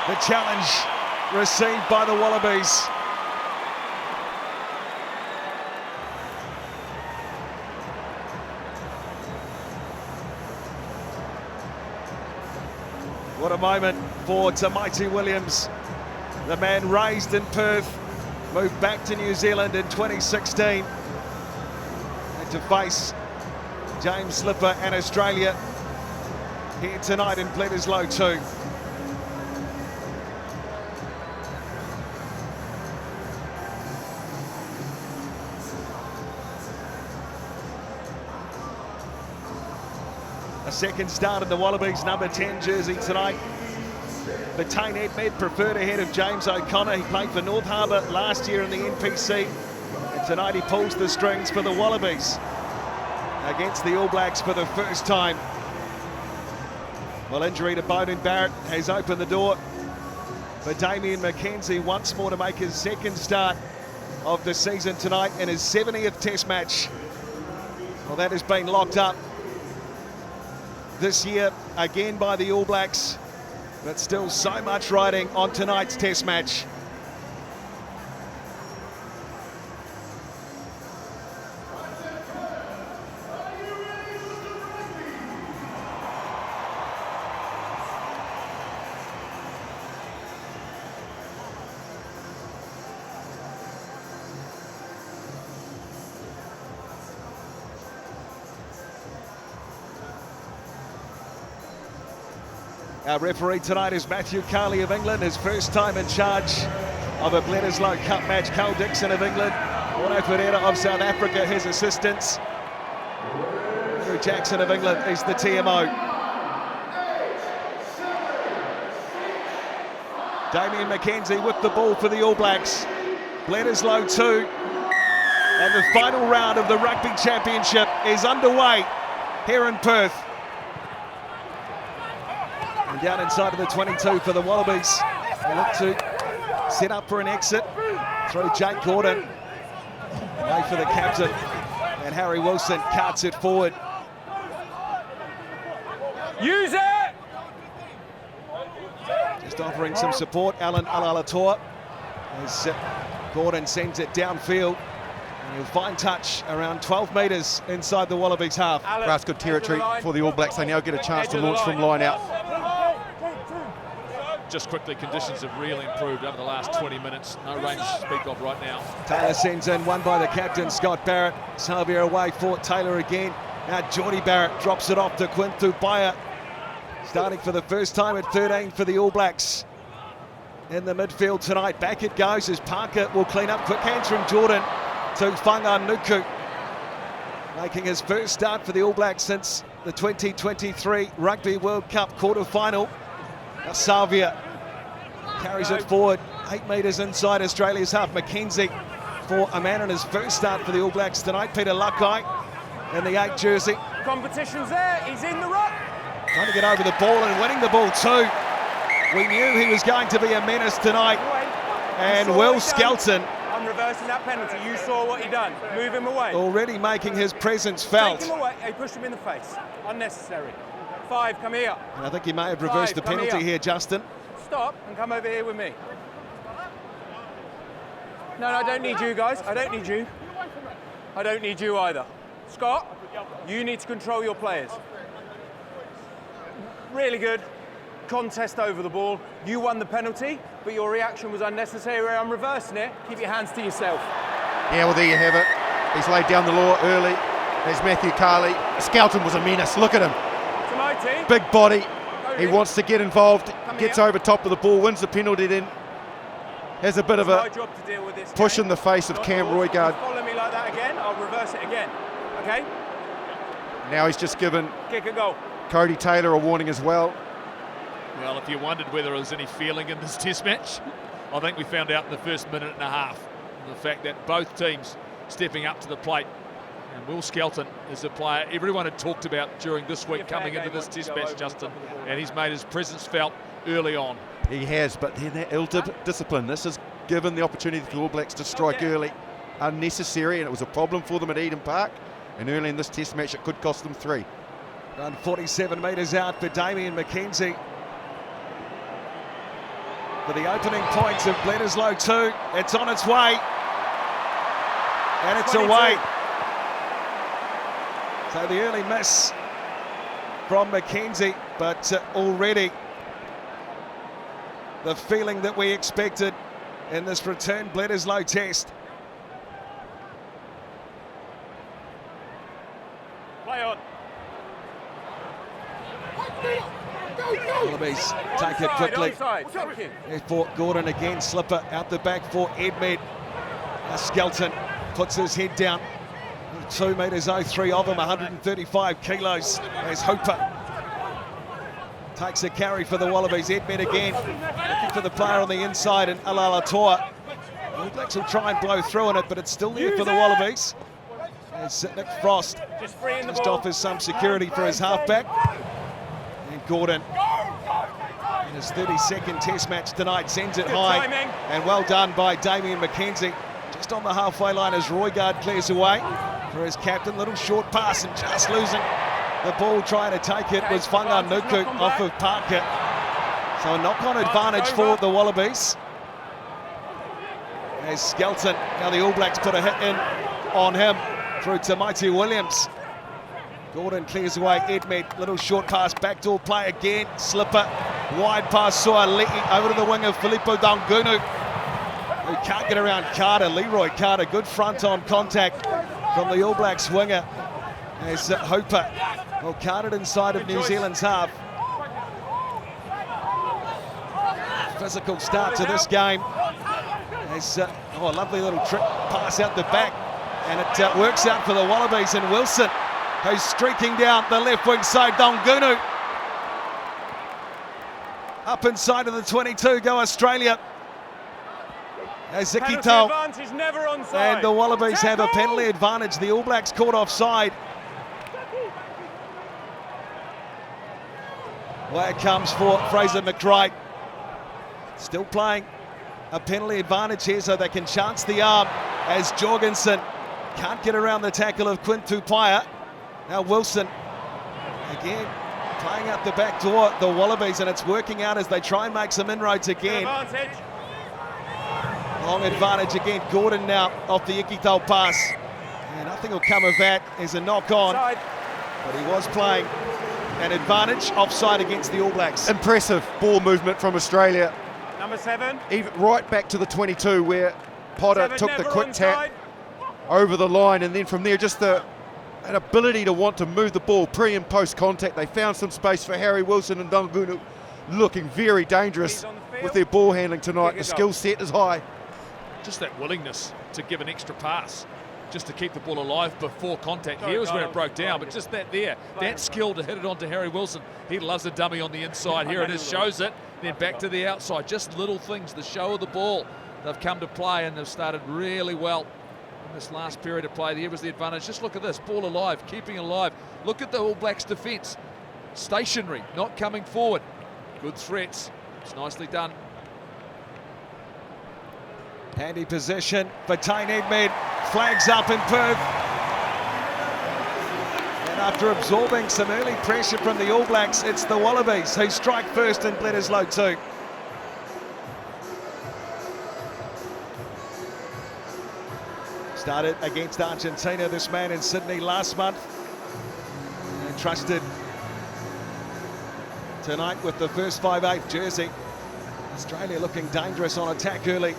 The challenge received by the Wallabies. What a moment for Tamaiti Williams, the man raised in Perth, moved back to New Zealand in 2016, and to face James Slipper and Australia here tonight in Bledisloe 2. A second start in the Wallabies number 10 jersey tonight. Batain Edmed preferred ahead of James O'Connor. He played for North Harbour last year in the NPC. And tonight he pulls the strings for the Wallabies against the All Blacks for the first time. Well, injury to Beauden Barrett has opened the door for Damian McKenzie once more to make his second start of the season tonight in his 70th Test match. Well, that has been locked up this year again by the All Blacks, but still so much riding on tonight's Test match. Our referee tonight is Matthew Carley of England, his first time in charge of a Bledisloe Cup match. Carl Dixon of England, Otto Ferreira of South Africa, his assistants. Andrew Jackson of England is the TMO. Damian McKenzie with the ball for the All Blacks. Bledisloe 2. And the final round of the Rugby Championship is underway here in Perth. And down inside of the 22 for the Wallabies. They look to set up for an exit through Jake Gordon. Away for the captain. And Harry Wilson carts it forward. Use it! Just offering some support, Alan Alalator. As Gordon sends it downfield. And he'll find touch around 12 metres inside the Wallabies half. That's good territory for the All Blacks. They now get a chance to launch from line out. Just quickly, conditions have really improved over the last 20 minutes. No rain to speak of right now. Taylor sends in one by the captain, Scott Barrett. Xavier away for Taylor again. Now Geordie Barrett drops it off to Quinthu Baia. Starting for the first time at 13 for the All Blacks. In the midfield tonight, back it goes as Parker will clean up. Quick hands from Jordan to Whanga Nuku. Making his first start for the All Blacks since the 2023 Rugby World Cup quarter-final. Xavier carries it forward, 8 metres inside Australia's half. McKenzie for a man in his first start for the All Blacks tonight. Peter Luckeye in the 8 jersey. Competition's there, he's in the ruck. Trying to get over the ball and winning the ball too. We knew he was going to be a menace tonight. And Will Skelton. I'm reversing that penalty, you saw what he done. Move him away. Already making his presence felt. Take him away, he pushed him in the face. Unnecessary. 5, come here. And I think he may have reversed the penalty here, Justin. Stop and come over here with me. No, I don't need you guys. I don't need you. I don't need you either. Scott, you need to control your players. Really good. Contest over the ball. You won the penalty, but your reaction was unnecessary. I'm reversing it. Keep your hands to yourself. Yeah, well, there you have it. He's laid down the law early. There's Matthew Carley. Skelton was a menace. Look at him. To my team. Big body. He in. wants to get involved. Come Gets here. over top of the ball, wins the penalty, then has a bit of My a job to deal with this push game. in the face of Not Cam yours. Roygard. If you follow me like that again, I'll reverse it again. Okay? Now he's just given Kick and goal. Cody Taylor a warning as well. Well, if you wondered whether there was any feeling in this test match, I think we found out in the first minute and a half. The fact that both teams stepping up to the plate. And Will Skelton is a player everyone had talked about during this week coming into this test match, Justin. And he's made his presence felt early on. He has, but then that ill-discipline. This has given the opportunity for the All Blacks to strike early. Unnecessary, and it was a problem for them at Eden Park. And early in this test match, it could cost them 3. Run 47 metres out for Damien McKenzie. For the opening points of Bledisloe 2, it's on its way. And it's 22. away. So the early miss from McKenzie, but already the feeling that we expected in this return Bledisloe test. Play on. Wallabies take it quickly. Onside. Thank you. There's for Gordon again, slipper out the back for Edmed. Skelton puts his head down. 2 metres 03 of him, 135 kilos as Hooper takes a carry for the Wallabies. Edmed again, looking for the player on the inside, and Alala-Toa. The All Blacks will try and blow through on it, but it's still there for the Wallabies. As Nick Frost Just free in the just ball. offers some security for his halfback. And Gordon, in his 32nd test match tonight, sends it Good high. timing. And well done by Damien McKenzie. Just on the halfway line as Roygard clears away for his captain. Little short pass and just losing the ball trying to take it was Whanga Nuku off of Parker. So a knock-on advantage for the Wallabies. As Skelton, now the All Blacks put a hit in on him through to Mighty Williams. Gordon clears away, Edmed, little short pass, backdoor play again, slipper, wide pass, Sualeki over to the wing of Filippo Dangunu, who can't get around Carter. Leroy Carter, good front-on contact from the All Blacks winger as Hooper, well, carted inside of New Zealand's half. Physical start to this game as, a lovely little trick pass out the back, and it works out for the Wallabies, and Wilson, who's streaking down the left wing side. Dangunu up inside of the 22, go Australia. As Penalty Zikito advantage, never onside. and the Wallabies have a penalty advantage. The All Blacks caught offside. Well, it comes for Fraser McRae. Still playing a penalty advantage here so they can chance the arm as Jorgensen can't get around the tackle of Quinn Tupaia. Now Wilson again playing out the back door, the Wallabies, and it's working out as they try and make some inroads again. Advantage. Long advantage again. Gordon now off the Ikitau pass. And nothing will come of that. There's a knock on, Side. but he was playing an advantage offside against the All Blacks. Impressive ball movement from Australia. Number 7. Even right back to the 22 where Potter 7 took the never quick tap over the line, and then from there just an ability to want to move the ball pre and post contact. They found some space for Harry Wilson and Dangunu, looking very dangerous He's on the field. with their ball handling tonight. Kick The it skill off. set is high. Just that willingness to give an extra pass, just to keep the ball alive before contact. Here was where it broke down, but just that there, that skill to hit it onto Harry Wilson. He loves a dummy on the inside. Here it is, shows it, then back to the outside. Just little things, the show of the ball. They've come to play and they've started really well in this last period of play. Here was the advantage. Just look at this, ball alive, keeping alive. Look at the All Blacks defence. Stationary, not coming forward. Good threats. It's nicely done. Handy position for Tane Edmed, flags up in Perth. And after absorbing some early pressure from the All Blacks, it's the Wallabies who strike first in Bledisloe 2. Started against Argentina, this man in Sydney last month. And trusted tonight with the first 5/8 jersey. Australia looking dangerous on attack early.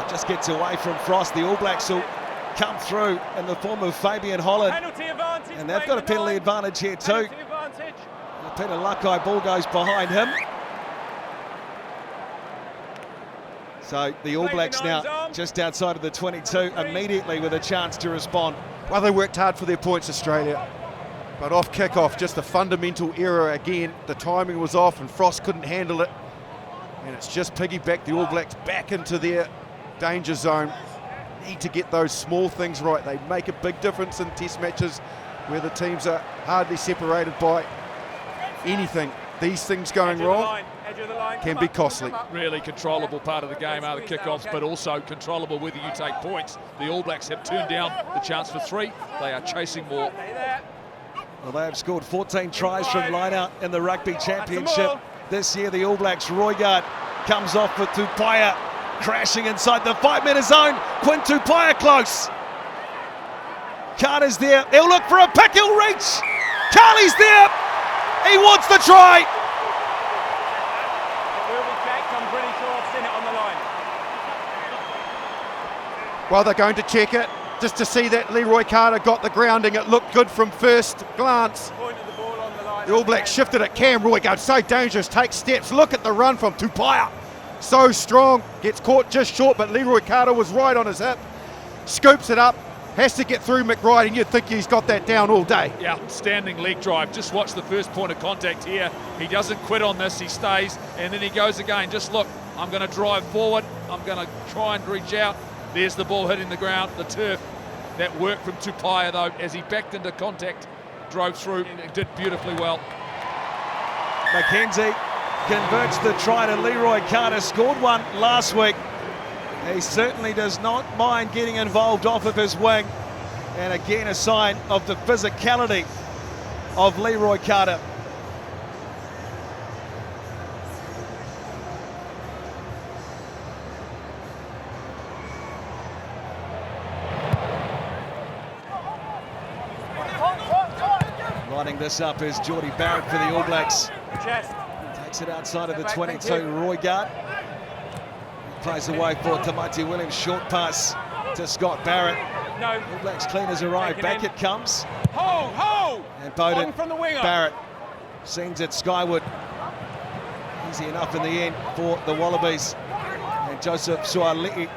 Just gets away from Frost. The All Blacks will come through in the form of Fabian Holland. And they've got a penalty advantage here too. Peter Luckeye ball goes behind him. So the All Blacks now just outside of the 22, immediately with a chance to respond. Well, they worked hard for their points, Australia. But off kick-off, just a fundamental error again. The timing was off and Frost couldn't handle it. And it's just piggybacked the All Blacks back into their danger zone. Need to get those small things right. They make a big difference in test matches where the teams are hardly separated by anything. These things going wrong can be costly. Really controllable part of the game are the kickoffs, but also controllable whether you take points. The All Blacks have turned down the chance for 3. They are chasing more. Well, they have scored 14 tries from line-out in the Rugby Championship this year. The All Blacks, Roigard comes off for Tupaia, crashing inside the 5-metre zone. Quinn Tupaia close. Carter's there. He'll look for a pick. He'll reach. Carley's there. He wants the try. I'm pretty sure I've seen it on the line. Well, they're going to check it. Just to see that Leroy Carter got the grounding. It looked good from first glance. The All Blacks shifted it. Cam Roigard, so dangerous, takes steps. Look at the run from Tupaia. So strong, gets caught just short, but Leroy Carter was right on his hip. Scoops it up, has to get through McBride, and you'd think he's got that down all day. Yeah, standing leg drive. Just watch the first point of contact here. He doesn't quit on this, he stays, and then he goes again. Just look, I'm going to drive forward. I'm going to try and reach out. There's the ball hitting the ground, the turf. That worked from Tupaia, though, as he backed into contact, drove through, and did beautifully well. Mackenzie converts the try to Leroy Carter, scored one last week. He certainly does not mind getting involved off of his wing. And again, a sign of the physicality of Leroy Carter. Lining this up is Geordie Barrett for the All Blacks. Chest. Takes it outside of the 22, Roigard. Plays away for Tamati Williams, short pass to Scott Barrett. No. All Blacks cleaners arrive, back it comes. Ho! And Bowden, from the winger. Barrett sends it skyward. Easy enough in the end for the Wallabies. And Joseph Suali'i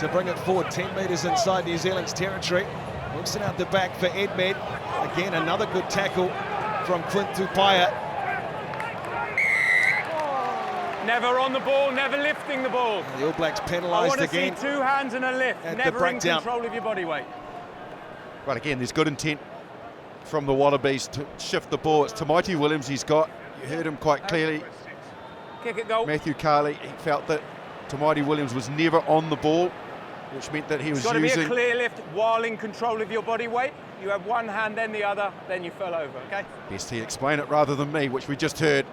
to bring it forward 10 metres inside New Zealand's territory. Looks it out the back for Edmed. Again, another good tackle from Quinn Tupaia. Never on the ball, never lifting the ball. The All Blacks I penalised want to again. see 2 hands and a lift, At the never in breakdown. control of your body weight. Right, again, there's good intent from the Wallabies to shift the ball. It's Tamati Williams he's got. You heard him quite clearly. Kick it, goal. Matthew Carley, he felt that Tamati Williams was never on the ball, which meant that he was It's got to be a using... clear lift while in control of your body weight. You have one hand, then the other, then you fell over, okay? Best he explain it rather than me, which we just heard.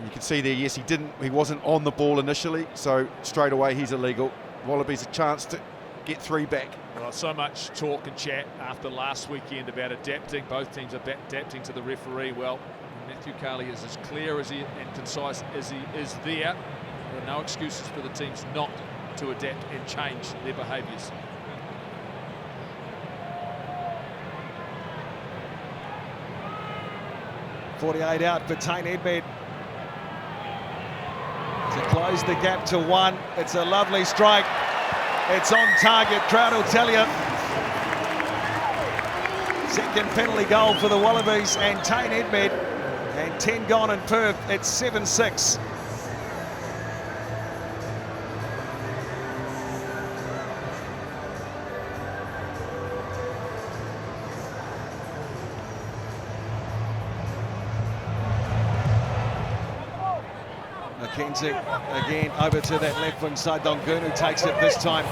You can see there, yes, he wasn't on the ball initially, so straight away he's illegal. Wallabies a chance to get 3 back. Well, so much talk and chat after last weekend about adapting. Both teams are adapting to the referee. Well, Matthew Carley is as clear as and concise as he is there. There are no excuses for the teams not to adapt and change their behaviours. .48 out for Tane Edmed to close the gap to 1. It's a lovely strike. It's on target, crowd will tell you. Second penalty goal for the Wallabies and Tane Edmed, and 10 gone in Perth. It's 7-6. Mackenzie again over to that left wing side. Dongunu takes it this time.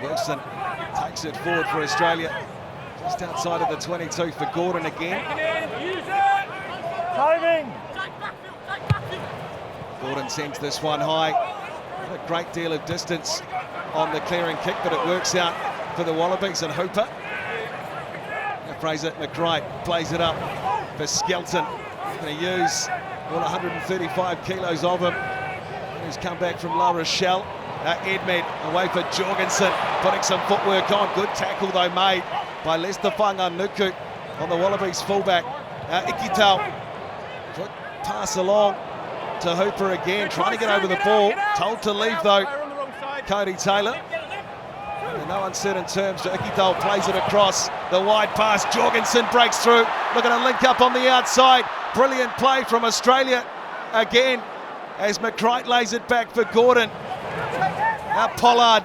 Wilson takes it forward for Australia. Just outside of the 22 for Gordon again. Timing. Gordon sends this one high. Not a great deal of distance on the clearing kick, but it works out for the Wallabies and Hooper. Fraser McKnight plays it up for Skelton. Going to use all 135 kilos of him. He's come back from La Rochelle. Edmed away for Jorgensen, putting some footwork on. Good tackle though made by Lester Whanganuku on the Wallabies fullback. Ikitau, good pass along to Hooper again, trying to get over the ball. Told to leave though, Cody Taylor. In no uncertain terms, Ikitau plays it across the wide pass. Jorgensen breaks through, looking to link up on the outside. Brilliant play from Australia again as McKnight lays it back for Gordon. Now Pollard,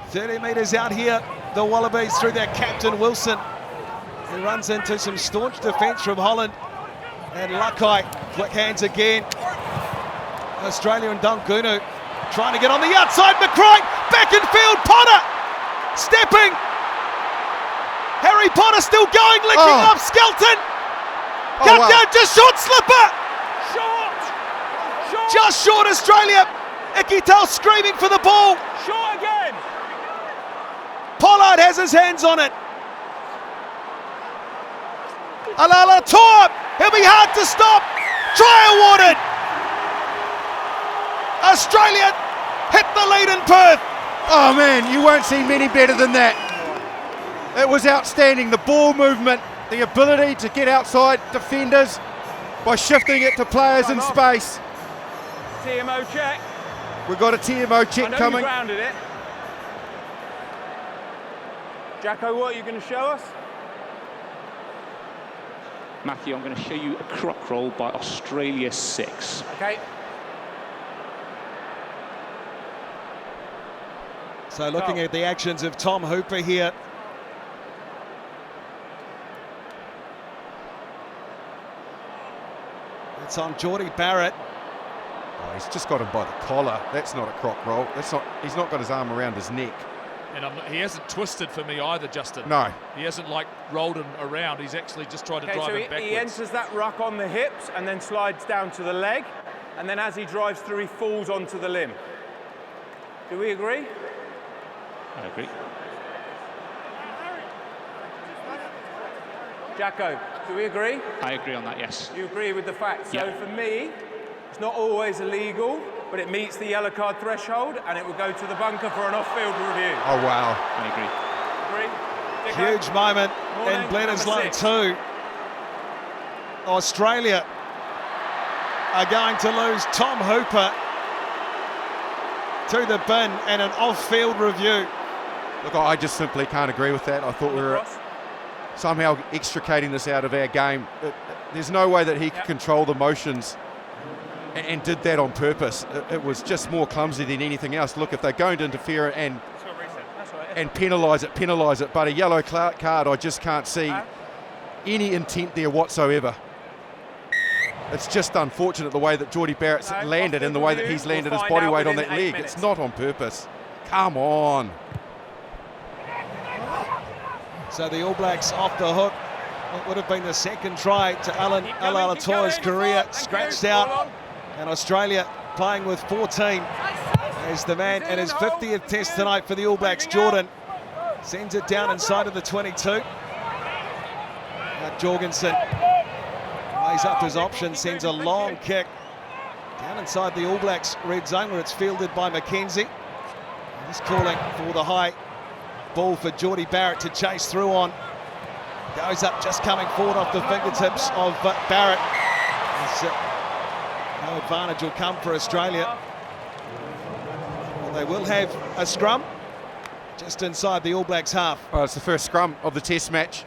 30 metres out here, the Wallabies through their captain Wilson. He runs into some staunch defence from Holland. And Lakai, quick hands again. Australia and Dungunu trying to get on the outside. McKnight, back in field, Potter stepping. Harry Potter still going, licking up Skelton. Cut down, just short slipper. Just short Australia. Ikitau screaming for the ball. Short again. Pollard has his hands on it. Alala Tor, he'll be hard to stop. Try awarded. Australia hit the lead in Perth. Oh man, you won't see many better than that. It was outstanding. The ball movement, the ability to get outside defenders by shifting it to players in space. TMO check. We've got a TMO check I know coming. you grounded it. Jacko, what are you going to show us? Matthew, I'm going to show you a croc roll by Australia 6. Okay. So looking at the actions of Tom Hooper here. It's on Jordie Barrett. Oh, he's just got him by the collar. That's not a croc roll. That's not. He's not got his arm around his neck. And he hasn't twisted for me either, Justin. No. He hasn't like rolled him around. He's actually just tried to drive him backwards. He enters that ruck on the hips and then slides down to the leg. And then as he drives through, he falls onto the limb. Do we agree? I agree. Jacko, do we agree? I agree on that, yes. You agree with the facts? So Yeah. for me, it's not always illegal, but it meets the yellow card threshold and it will go to the bunker for an off-field review. Oh wow. I agree. Agree? Dicko? Huge moment in Bledisloe 2. Australia are going to lose Tom Hooper to the bin and an off-field review. Look, I just simply can't agree with that. I thought we were somehow extricating this out of our game. There's no way that he could control the motions and did that on purpose. It was just more clumsy than anything else. Look, if they're going to interfere and penalise it. But a yellow card, I just can't see any intent there whatsoever. It's just unfortunate the way that Jordie Barrett's landed and the way that he's landed his body weight on that leg. It's not on purpose. Come on. So the All Blacks off the hook. What would have been the second try to Alan Alalator's career, scratched out. And Australia playing with 14 as the man in his 50th test tonight for the All Blacks, Jordan, sends it down inside of the 22. Now Jorgensen weighs up his option, sends a long kick down inside the All Blacks red zone where it's fielded by McKenzie. He's calling for the high ball for Jordie Barrett to chase through on. Goes up, just coming forward off the fingertips of Barrett. No advantage will come for Australia. They will have a scrum just inside the All Blacks half. Well, it's the first scrum of the test match.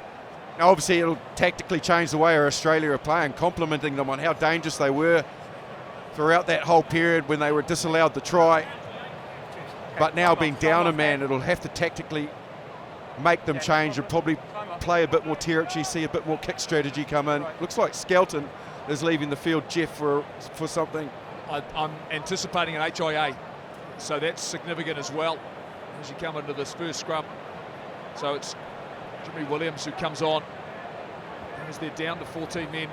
Now obviously it'll tactically change the way Australia are playing, complimenting them on how dangerous they were throughout that whole period when they were disallowed the try. But now being down a man, it'll have to tactically make them change and probably play a bit more territory, see a bit more kick strategy come in. Looks like Skelton is leaving the field, Jeff, for something. I'm anticipating an HIA, so that's significant as well as you come into this first scrum. So it's Jimmy Williams who comes on as they're down to 14 men.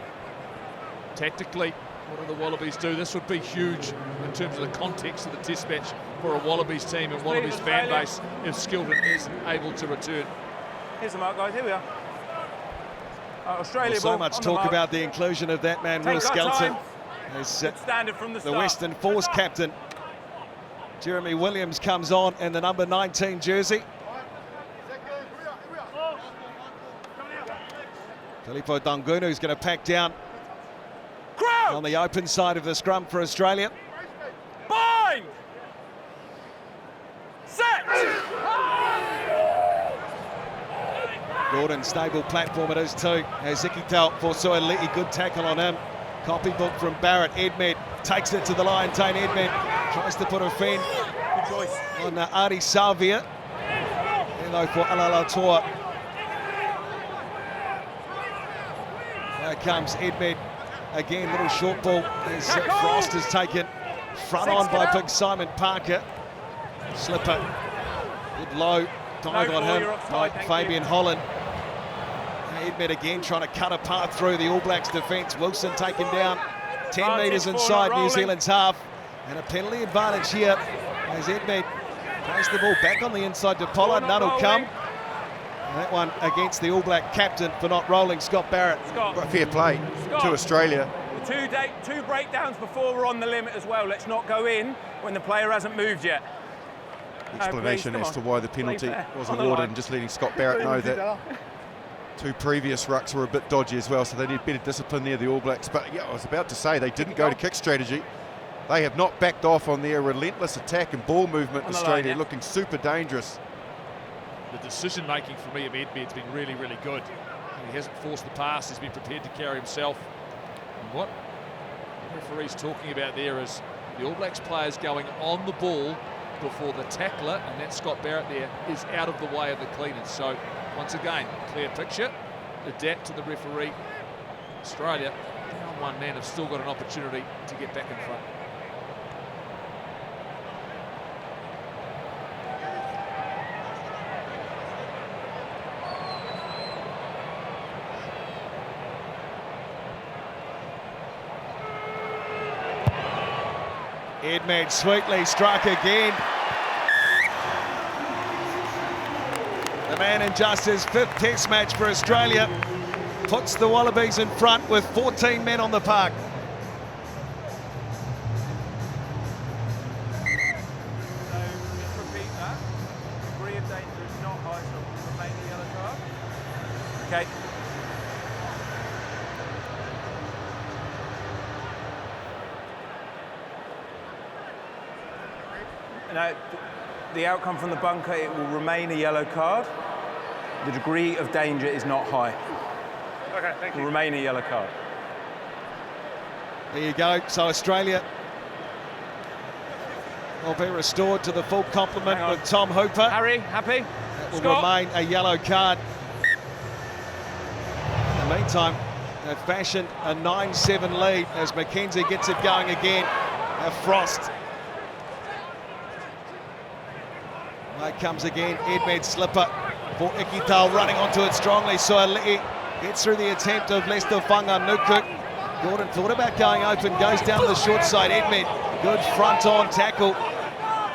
Tactically, what do the Wallabies do? This would be huge in terms of the context of the test match for a Wallabies team and Wallabies fan base if Skilton is able to return. Here's the mark, guys. Here we are. Australia. So much talk about the inclusion of that man, Will Skelton, as standard from the Western Force captain. Jeremy Williams comes on in the number 19 jersey. Filippo Dangunu is going to pack down on the open side of the scrum for Australia. Bind! Set! Gordon, stable platform it is too. As Ikital foresaw a good tackle on him. Copybook from Barrett. Edmed takes it to the line. Tane Edmed tries to put a fend on Ari Salvia. Hello for Alalatua. There comes Edmed again, little short ball. As Frost is taken front on by big Simon Parker. Slipper, good low dive on him by Fabian Holland. Edmed again trying to cut a path through the All Blacks defence. Wilson taken down 10 metres inside New Zealand's half. And a penalty advantage here as Edmed plays the ball back on the inside to Pollard. None will come. And that one against the All Black captain for not rolling, Scott Barrett. Fair play to Australia. Two breakdowns before we're on the limit as well. Let's not go in when the player hasn't moved yet. Explanation as to why the penalty was awarded, and just letting Scott Barrett know that two previous rucks were a bit dodgy as well, so they need better discipline there, the All Blacks. But yeah, I was about to say, they didn't go to kick strategy. They have not backed off on their relentless attack and ball movement. Australia looking super dangerous. The decision making for me of Edmed's been really, really good. He hasn't forced the pass, he's been prepared to carry himself. And what the referee's talking about there is the All Blacks players going on the ball before the tackler, and that Scott Barrett there is out of the way of the cleaners. So once again, clear picture, adapt to the referee. Australia, down one man, have still got an opportunity to get back in front. Edmed sweetly struck again. The man in just his 5th test match for Australia puts the Wallabies in front with 14 men on the park. So, just repeat that. Degree of danger is not high, so we'll remain the yellow card. Okay. Now, the outcome from the bunker, it will remain a yellow card. The degree of danger is not high. Okay, thank you. It will remain a yellow card. There you go. So Australia will be restored to the full complement with Tom Hooper. Harry, happy? That will remain a yellow card. In the meantime, they've fashioned a 9-7 lead as Mackenzie gets it going again. Frost. It comes again, Edmed slipper for Ikital, running onto it strongly. Soali'i gets through the attempt of Lester Whanganukuk. Gordon thought about going open, goes down to the short side. Edmed, good front on tackle.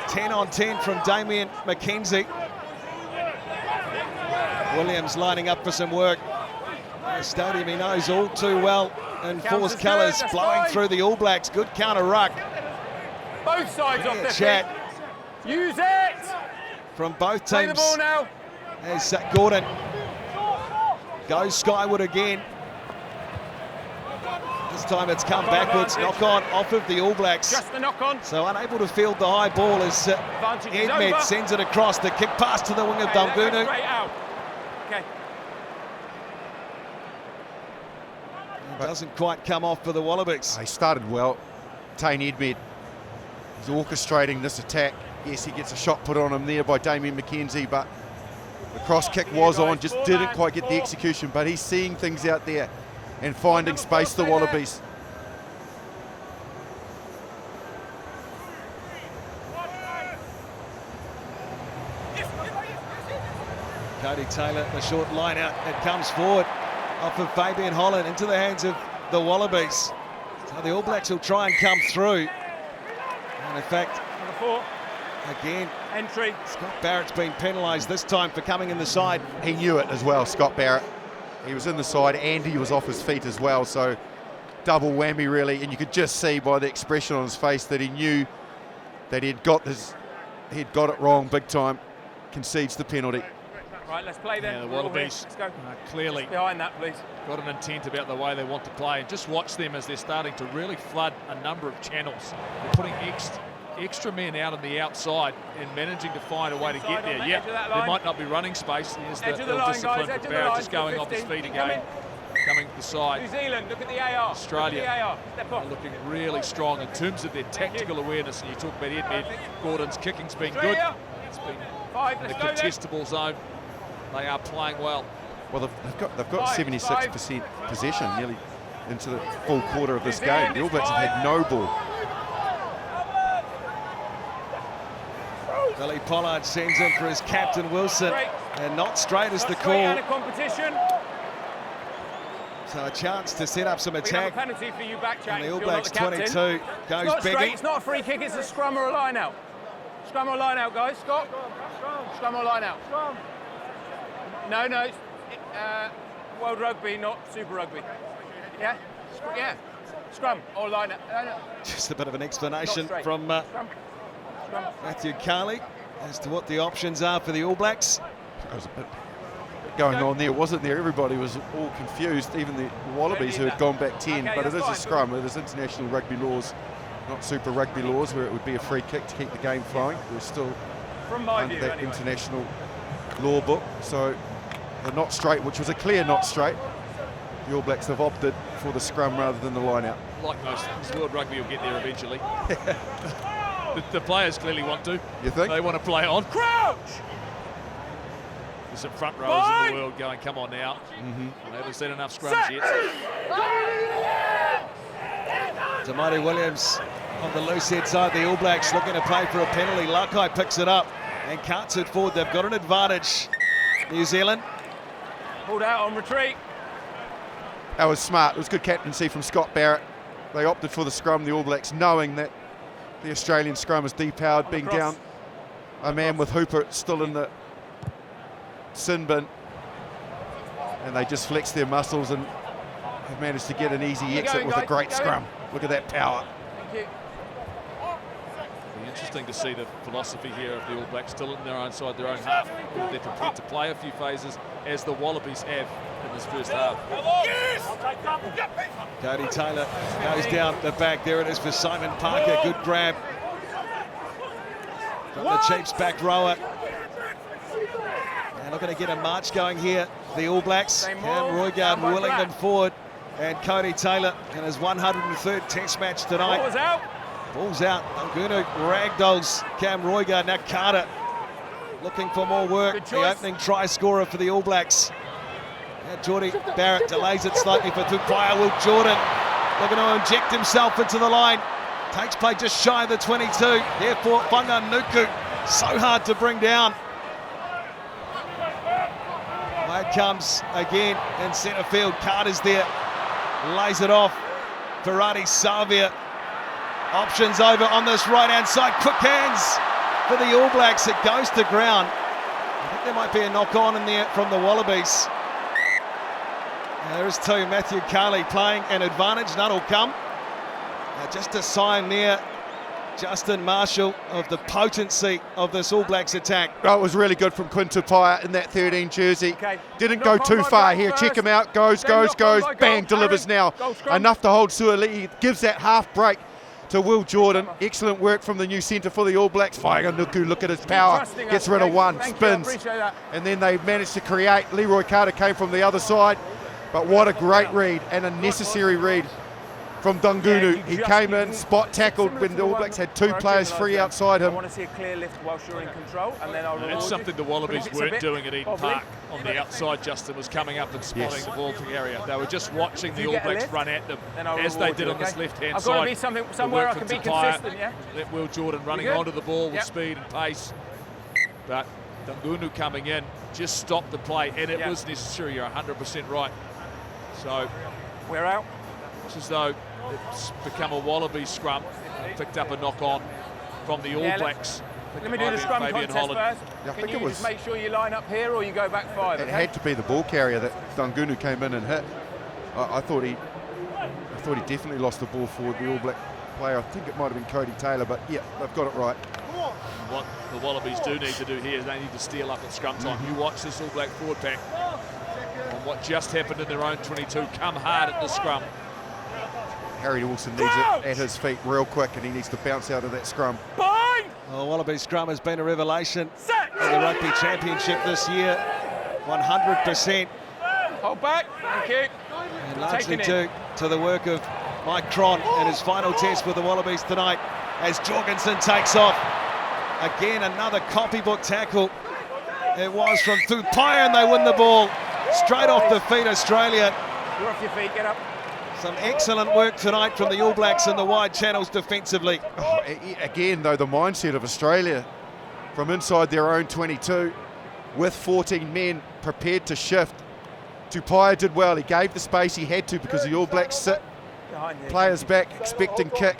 10 on 10 from Damien McKenzie. Williams lining up for some work. The stadium he knows all too well in Force colours, blowing through the All Blacks. Good counter ruck. Both sides off the chat. Use it! From both teams. Play the ball now. As Gordon goes skyward again. This time it's come backwards. Knock on off of the All Blacks. Just the knock on. So unable to field the high ball as Edmed sends it across. The kick pass to the wing of Dangunu. Straight out. Okay. It doesn't quite come off for the Wallabies. He started well. Tane Edmed is orchestrating this attack. Yes, he gets a shot put on him there by Damien McKenzie, but the cross kick was on, just didn't quite get the execution, but he's seeing things out there and finding space, the Wallabies. Cody Taylor, the short line out, it comes forward off of Fabian Holland into the hands of the Wallabies. So the All Blacks will try and come through. And in fact, again, entry. Scott Barrett's been penalised this time for coming in the side. He knew it as well, Scott Barrett. He was in the side and he was off his feet as well, so double whammy really, and you could just see by the expression on his face that he knew that he'd got it wrong big time. Concedes the penalty. Right, let's play then. Yeah, the Wallabies clearly behind that, please. Got an intent about the way they want to play, and just watch them as they're starting to really flood a number of channels. They're putting extra men out on the outside and managing to find a way to get there. Yeah, there might not be running space. There's the discipline for Barrett just going off his feet again. Coming to the side. New Zealand, look at the AR. Australia are looking really strong in terms of their tactical awareness. And you talk about Ed Gordon's kicking's been good. It's been in a contestable zone. They are playing well. Well, they've got 76% possession, nearly into the full quarter of this game. The All Blacks have had no ball. Billy Pollard sends in for his captain Wilson, and not straight is the call. So a chance to set up some attack. Penalty for you back, and the All Blacks 22 goes biggie. It's not a free kick, it's a scrum or a line out. Scrum or line out, guys. Scott? Scrum or line out? No, it's World Rugby, not Super Rugby. Yeah? Yeah. Scrum or line out. No. Just a bit of an explanation from Matthew Carley as to what the options are for the All Blacks. There was a bit going on there, wasn't there? Everybody was all confused, even the Wallabies who had gone back 10, but it is a scrum. It is international rugby laws, not Super Rugby laws, where it would be a free kick to keep the game flowing. We're still under that international law book. So the not straight, which was a clear not straight, the All Blacks have opted for the scrum rather than the line out. Like most things, World Rugby will get there eventually. The players clearly want to. You think? They want to play on. Crouch! There's some front rowers in the world going, come on now. They haven't seen enough scrums yet. Tamati Williams on the loose head side, the All Blacks looking to play for a penalty. Lakai picks it up and cuts it forward. They've got an advantage, New Zealand. Pulled out on retreat. That was smart. It was good captaincy from Scott Barrett. They opted for the scrum, the All Blacks, knowing that the Australian scrum is depowered, being down a man with Hooper still in the sin bin, and they just flex their muscles and have managed to get an easy exit with a great scrum. Look at that power. Thank you. It'll be interesting to see the philosophy here of the All Blacks still in their own side, their own half. They're prepared to play a few phases as the Wallabies have in this first half. Cody Taylor goes down the back. There it is for Simon Parker. Good grab from the Chiefs back rower. And looking to get a march going here, the All Blacks. Cam Roigard wheeling them forward. And Cody Taylor in his 103rd Test match tonight. Ball's out. Ball's out. Dungunu ragdolls Cam Roigard. Now Carter looking for more work. The opening try scorer for the All Blacks. Now Geordie Barrett delays it slightly for Tupaia. Will Jordan looking to inject himself into the line. Takes play just shy of the 22. Therefore, Whanganuku so hard to bring down. It comes again in centre field. Carter's there. Lays it off. Ferrari Savia. Options over on this right-hand side. Quick hands for the All Blacks. It goes to ground. I think there might be a knock-on in there from the Wallabies. There is two. Matthew Carley playing an advantage. None will come. Just a sign there, Justin Marshall, of the potency of this All Blacks attack. Oh, it was really good from Quinn Tupaia in that 13 jersey. Didn't go too far here. Check him out. Goes. Bang, delivers now. Enough to hold Suaalii. Gives that half break to Will Jordan. Excellent work from the new centre for the All Blacks. Whanganuku, look at his power. Gets rid of one, spins. And then they managed to create. Leroy Carter came from the other side. But what a great read and a necessary read from Dungunu. He came in, spot tackled when the All Blacks had two players free outside him. I want to see a clear lift whilst you're in control, and then I'll reward It's something the Wallabies weren't doing at Eden Park. On the outside, Justin was coming up and spotting the ball from the area. They were just watching the All Blacks run at them, as they did on this left-hand side. I've got to be somewhere I can be consistent, yeah? Let Will Jordan running onto the ball with speed and pace. But Dungunu coming in, just stopped the play, and it Yeah. was necessary. You're 100% right. So We're out. it's as though it's become a Wallabies scrum. Picked up a knock on from the All Yeah, Blacks. Let me do the scrum Fabian contest Holland. first. Yeah, I Can think you it was- just make sure you line up here or you go back 5? It okay? had to be the ball carrier that Dungunu came in and hit. I thought he definitely lost the ball forward, the All Black player. I think it might have been Cody Taylor, but yeah, they've got it right. What the Wallabies do need to do here is they need to steal up at scrum time. You watch this All Black forward pack on what just happened in their own 22. Come hard at the scrum. Harry Wilson needs it at his feet real quick, and he needs to bounce out of that scrum. Bind! Well, Wallabies scrum has been a revelation Set! in the Rugby Championship this year. 100%, Hold back. Thank you. and largely Taken due to the work of Mike Cron in his final test with the Wallabies tonight as Jorgensen takes off. Again, another copybook tackle. It was from Tupai, and they win the ball. Straight off the feet, Australia. You're off your feet. Get up. Some excellent work tonight from the All Blacks in the wide channels defensively. Oh, again, though, the mindset of Australia from inside their own 22 with 14 men prepared to shift. Tupai did well. He gave the space he had to because the All Blacks sit Behind you. players back expecting kick.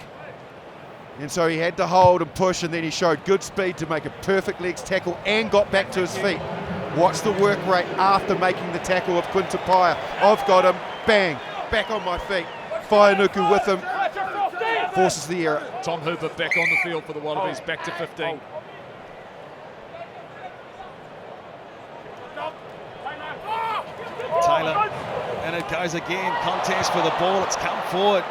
And so he had to hold and push, and then he showed good speed to make a perfect legs tackle and got back to his feet. Watch the work rate after making the tackle of Quinta Paia. I've got him, bang, back on my feet. Whaianuku with him, forces the error. Tom Hooper back on the field for the Wallabies, back to 15. Taylor, and it goes again. Contest for the ball. It's come forward.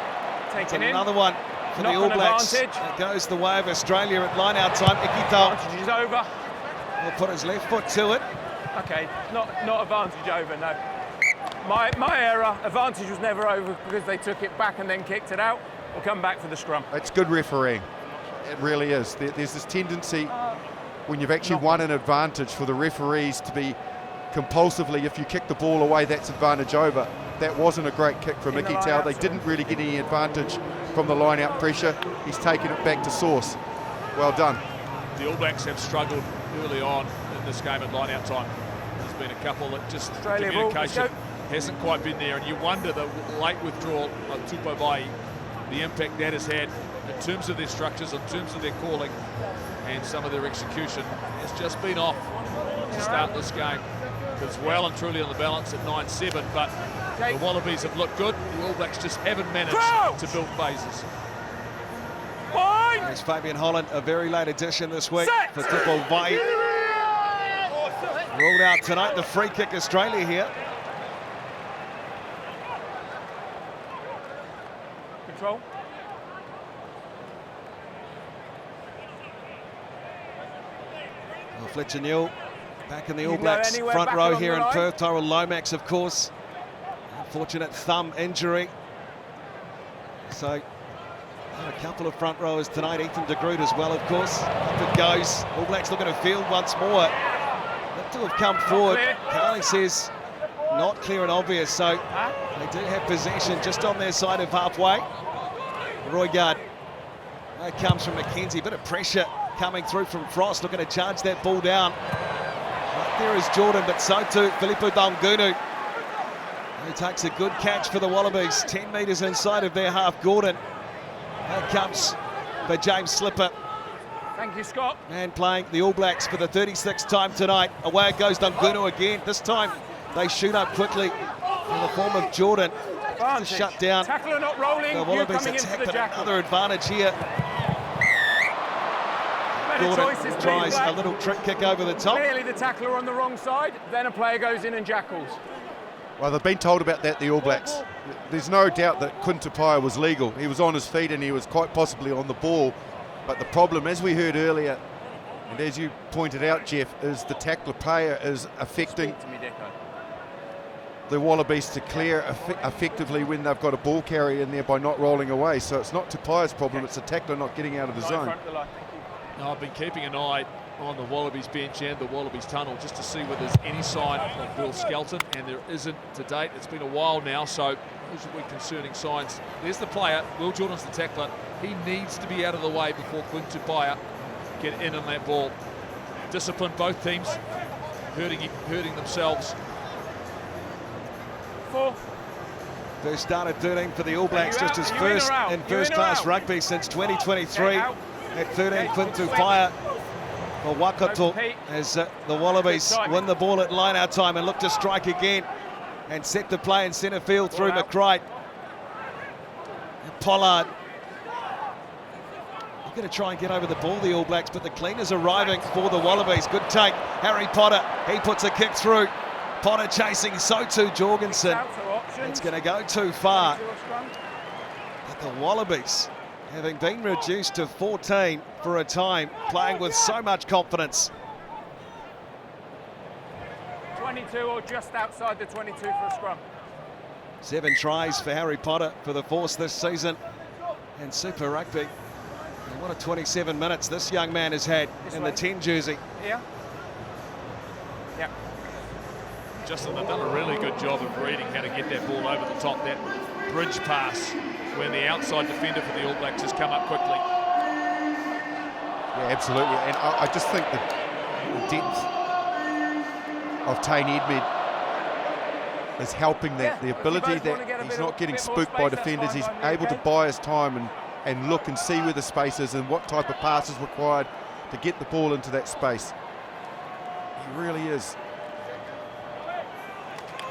It's Taken in. another one for the Knock All on Blacks. advantage. It goes the way of Australia at line-out time. Ikitau Advantage is over. will put his left foot to it. Okay, not advantage over, no. My error, advantage was never over because they took it back and then kicked it out. We'll come back for the scrum. It's good refereeing. It really is. There's this tendency when you've actually won an advantage for the referees to be compulsively, if you kick the ball away, that's advantage over. That wasn't a great kick from In the Ikitau. line-out, They didn't really get any advantage from the line-out pressure. He's taken it back to source. Well done. The All Blacks have struggled early on in this game at line-out time. There's been a couple that just Australia ball, let's communication go. hasn't quite been there, and you wonder the late withdrawal of Tupai, the impact that has had in terms of their structures, in terms of their calling, and some of their execution has just been off to start this game. It's well and truly on the balance at 9-7, but the Wallabies have looked good. The All Blacks just haven't managed to build phases. Bind! There's Fabian Holland, a very late addition this week Set! for Tupai Vai. Ruled out tonight, the free kick Australia here. Control. Well, Fletcher Newell back in the You All can go Blacks anywhere front back row along here the in line. Perth. Tyrell Lomax, of course. Unfortunate thumb injury. So a couple of front rowers tonight. Ethan de Groot as well, of course. Up it goes. All Blacks looking to field once more. Look to have come forward. clear. Carly says not clear and obvious. So they do have possession just on their side of halfway. Roygard. It comes from McKenzie. Bit of pressure coming through from Frost, looking to charge that ball down. Right there is Jordan, but so too Filipo Dungunu. He takes a good catch for the Wallabies. 10 metres inside of their half. Gordon. That comes for James Slipper. Thank you, Scott. And playing the All Blacks for the 36th time tonight. Away it goes Dungunu again. This time they shoot up quickly in the form of Jordan. To Advantage. shut down Tackler not rolling. the You Wallabies coming into attack, the but jackal. another advantage here. Better Gordon choices, please, tries a Black. little trick kick over the top. Clearly the tackler on the wrong side, then a player goes in and jackals. Well, they've been told about that, the All Blacks. There's no doubt that Quinta Paia was legal. He was on his feet and he was quite possibly on the ball. But the problem, as we heard earlier, and as you pointed out, Jeff, is the tackler player is affecting Speak to me, Dicko. the Wallabies to clear effectively when they've got a ball carrier in there by not rolling away. So it's not Tupai's problem, it's the tackler not getting out of the Line zone. front of the line. Thank you. Now, I've been keeping an eye on the Wallabies bench and the Wallabies tunnel just to see whether there's any sign of Will Skelton, and there isn't to date. It's been a while now, so those would be concerning signs. There's the player. Will Jordan's the tackler. He needs to be out of the way before Quinta Paia get in on that ball. Discipline both teams. hurting themselves. 4. First start at 13 for the All Blacks, just his first in first-class rugby since 2023. At 13, Quintu Fire for Wakato as the Wallabies win the ball at line-out time and look to strike again and set the play in centre field through McCright. Pollard. They're going to try and get over the ball, the All Blacks, but the cleaners arriving for the Wallabies. Good take. Harry Potter, he puts a kick through. Potter chasing, so too Jorgensen. It's going to go too far. But the Wallabies, having been reduced to 14 for a time, playing with so much confidence. 22 or just outside the 22 for a scrum. 7 tries for Harry Potter for the Force this season. And Super Rugby. And what a 27 minutes this young man has had in the 10 jersey. Yeah. Yeah. Justin, they've done a really good job of reading how to get that ball over the top, that bridge pass, when the outside defender for the All Blacks has come up quickly. Yeah, absolutely. And I just think the depth of Tane Edmed is helping that. The ability that he's not getting spooked by defenders. He's able to buy his time and look and see where the space is and what type of pass is required to get the ball into that space. He really is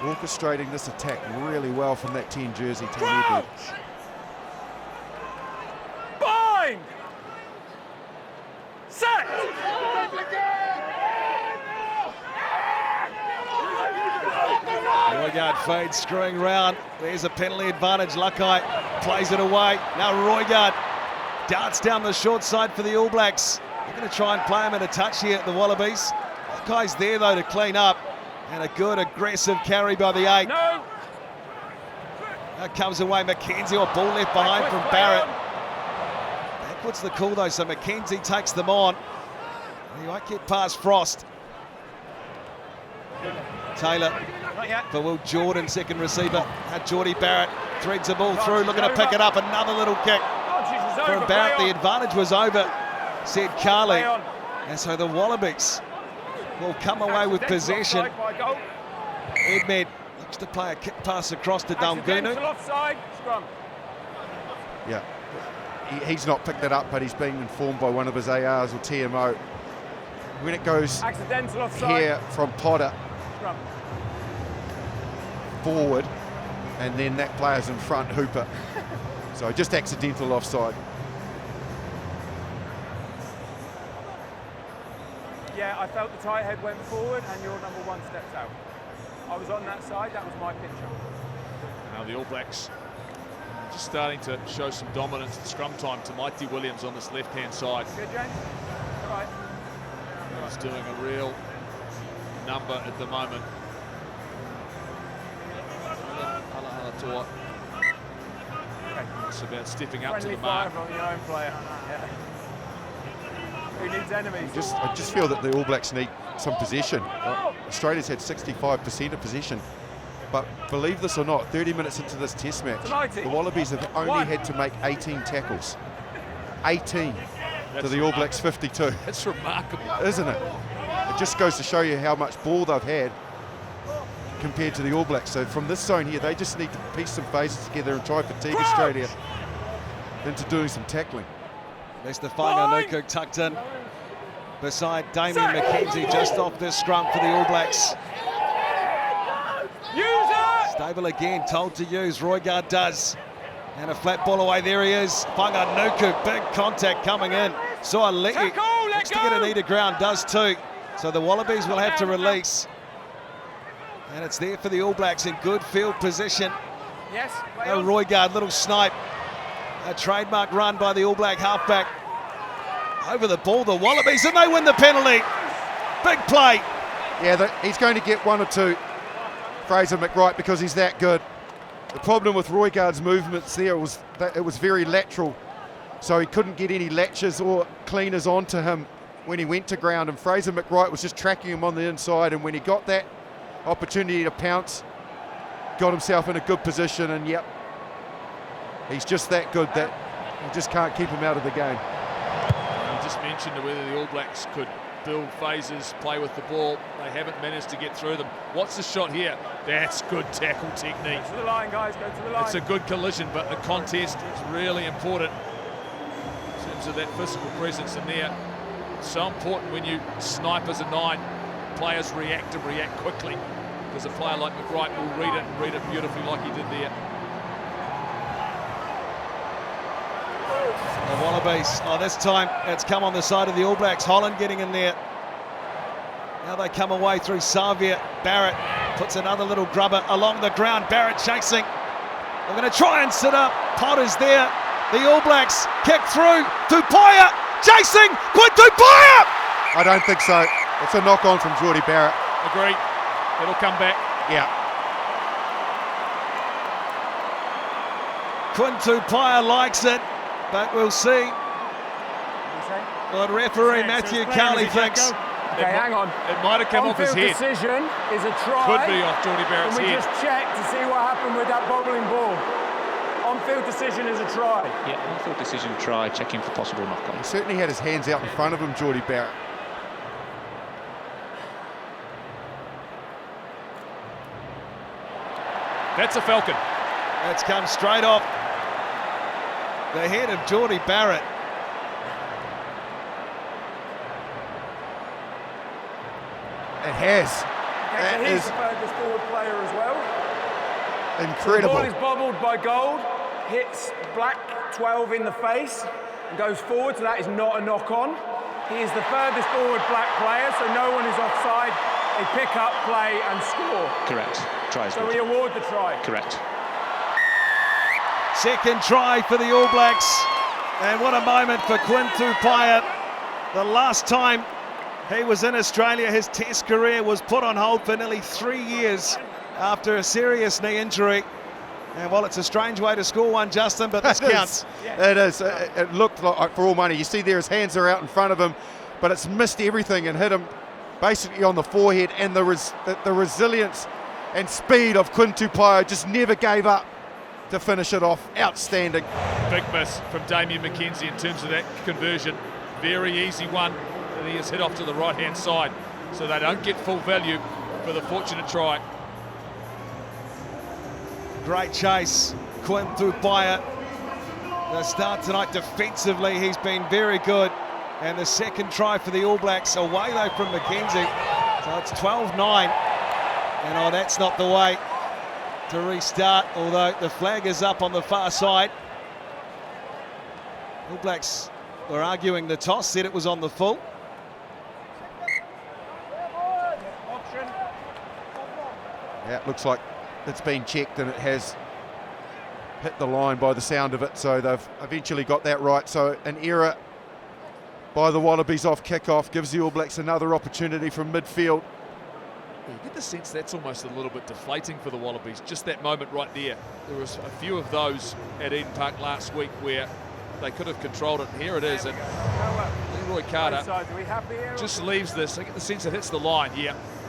orchestrating this attack really well from that 10 jersey, Tane Edmed. Bind! Set! Roigard fades, screwing round. There's a penalty advantage. Luckeye plays it away. Now Roigard darts down the short side for the All Blacks. They're going to try and play him in a touch here at the Wallabies. Luckey's there though to clean up. And a good aggressive carry by the 8. No! That comes away McKenzie, or ball left behind from Barrett. Backwards the call though, so McKenzie takes them on. He won't get past Frost. Taylor for Will Jordan, second receiver. Now Geordie Barrett threads the ball through, looking to pick it up. Another little kick from Barrett. The advantage was over, said Carly. And so the Wallabies will come away with possession. Edmed looks to play a kick pass across to Dalgunu. Yeah, he's not picked it up, but he's being informed by one of his ARs or TMO. When it goes here from Potter forward, and then that player's in front, Hooper. So just accidental offside. Yeah, I felt the tight head went forward and your number 1 steps out. I was on that side, that was my picture. Now the All Blacks just starting to show some dominance at scrum time to Mighty Williams on this left-hand side. Good, James? All right. He's doing a real number at the moment. It's about stepping up to the mark. From your own player. Yeah. Who needs enemies? I just feel that the All Blacks need some possession. Australia's had 65% of possession. But believe this or not, 30 minutes into this test match, the Wallabies have only had to make 18 tackles. 18 to the All Blacks 52. That's remarkable. Isn't it? It just goes to show you how much ball they've had compared to the All Blacks. So from this zone here, they just need to piece some faces together and try fatigue Australia into doing some tackling. There's the Nuku tucked in beside Damien McKenzie, just off this scrum for the All Blacks. Stable again, told to use. Roigard does. And a flat ball away. There he is. Nuku, big contact coming in. Suaalii looks to get a knee to ground, does too. So the Wallabies will have to release. And it's there for the All Blacks in good field position. Yes. Roigard, little snipe. A trademark run by the All Black halfback. Over the ball, the Wallabies, and they win the penalty. Big play. Yeah, he's going to get 1 or 2, Fraser McWright, because he's that good. The problem with Roigard's movements there was that it was very lateral, so he couldn't get any latches or cleaners onto him when he went to ground, and Fraser McWright was just tracking him on the inside, and when he got that opportunity to pounce, got himself in a good position, and yep, he's just that good that you just can't keep him out of the game. You just mentioned whether the All Blacks could build phases, play with the ball. They haven't managed to get through them. What's the shot here? That's good tackle technique. Go to the line, guys, go to the line. It's a good collision, but the contest is really important in terms of that physical presence in there. It's so important when you snipe as a 9. Players react and react quickly, because a player like McWright will read it beautifully like he did there. The Wallabies, this time it's come on the side of the All Blacks. Holland getting in there. Now they come away through Xavier. Barrett puts another little grubber along the ground. Barrett chasing. They're going to try and sit up. Potter's there. The All Blacks kick through. Tupaia chasing. Tupaia! I don't think so. It's a knock on from Jordie Barrett. Agreed. It'll come back. Yeah. Tupaia likes it, but we'll see what referee Matthew Cowley thinks. Okay, hang on. It might have come off his head. Decision is a try. Could be off Jordie Barrett's Can we head. just check to see what happened with that bobbling ball? On-field decision is a try. Yeah, on-field decision try, checking for possible knock-on. He certainly had his hands out in front of him, Jordie Barrett. That's a Falcon. That's come straight off the head of Jordie Barrett. It has. Okay, so he's the furthest forward player as well. Incredible. The ball is bobbled by Gold, hits Black 12 in the face, and goes forward, so that is not a knock-on. He is the furthest forward Black player, so no one is offside. They pick up, play, and score. Correct. Try is So good. we award the try. Correct. Second try for the All Blacks. And what a moment for Quinn Tupaia. The last time he was in Australia, his Test career was put on hold for nearly 3 years after a serious knee injury. And well, it's a strange way to score one, Justin, but this counts. It is. It looked like, for all money. You see there his hands are out in front of him, but it's missed everything and hit him basically on the forehead. And the resilience and speed of Quinn Tupaia just never gave up to finish it off. Outstanding. Big miss from Damien McKenzie in terms of that conversion. Very easy one that he has hit off to the right-hand side. So they don't get full value for the fortunate try. Great chase, Quinn Tupaia. The start tonight defensively, he's been very good. And the second try for the All Blacks, away though from McKenzie. So it's 12-9. And that's not the way to restart, although the flag is up on the far side. All Blacks were arguing the toss, said it was on the full. Yeah, it looks like it's been checked and it has hit the line by the sound of it, so they've eventually got that right. So an error by the Wallabies off kickoff gives the All Blacks another opportunity from midfield. You get the sense that's almost a little bit deflating for the Wallabies, just that moment right there. There was a few of those at Eden Park last week where they could have controlled it, and here it is. And Leroy Carter just leaves this. I get the sense it hits the line,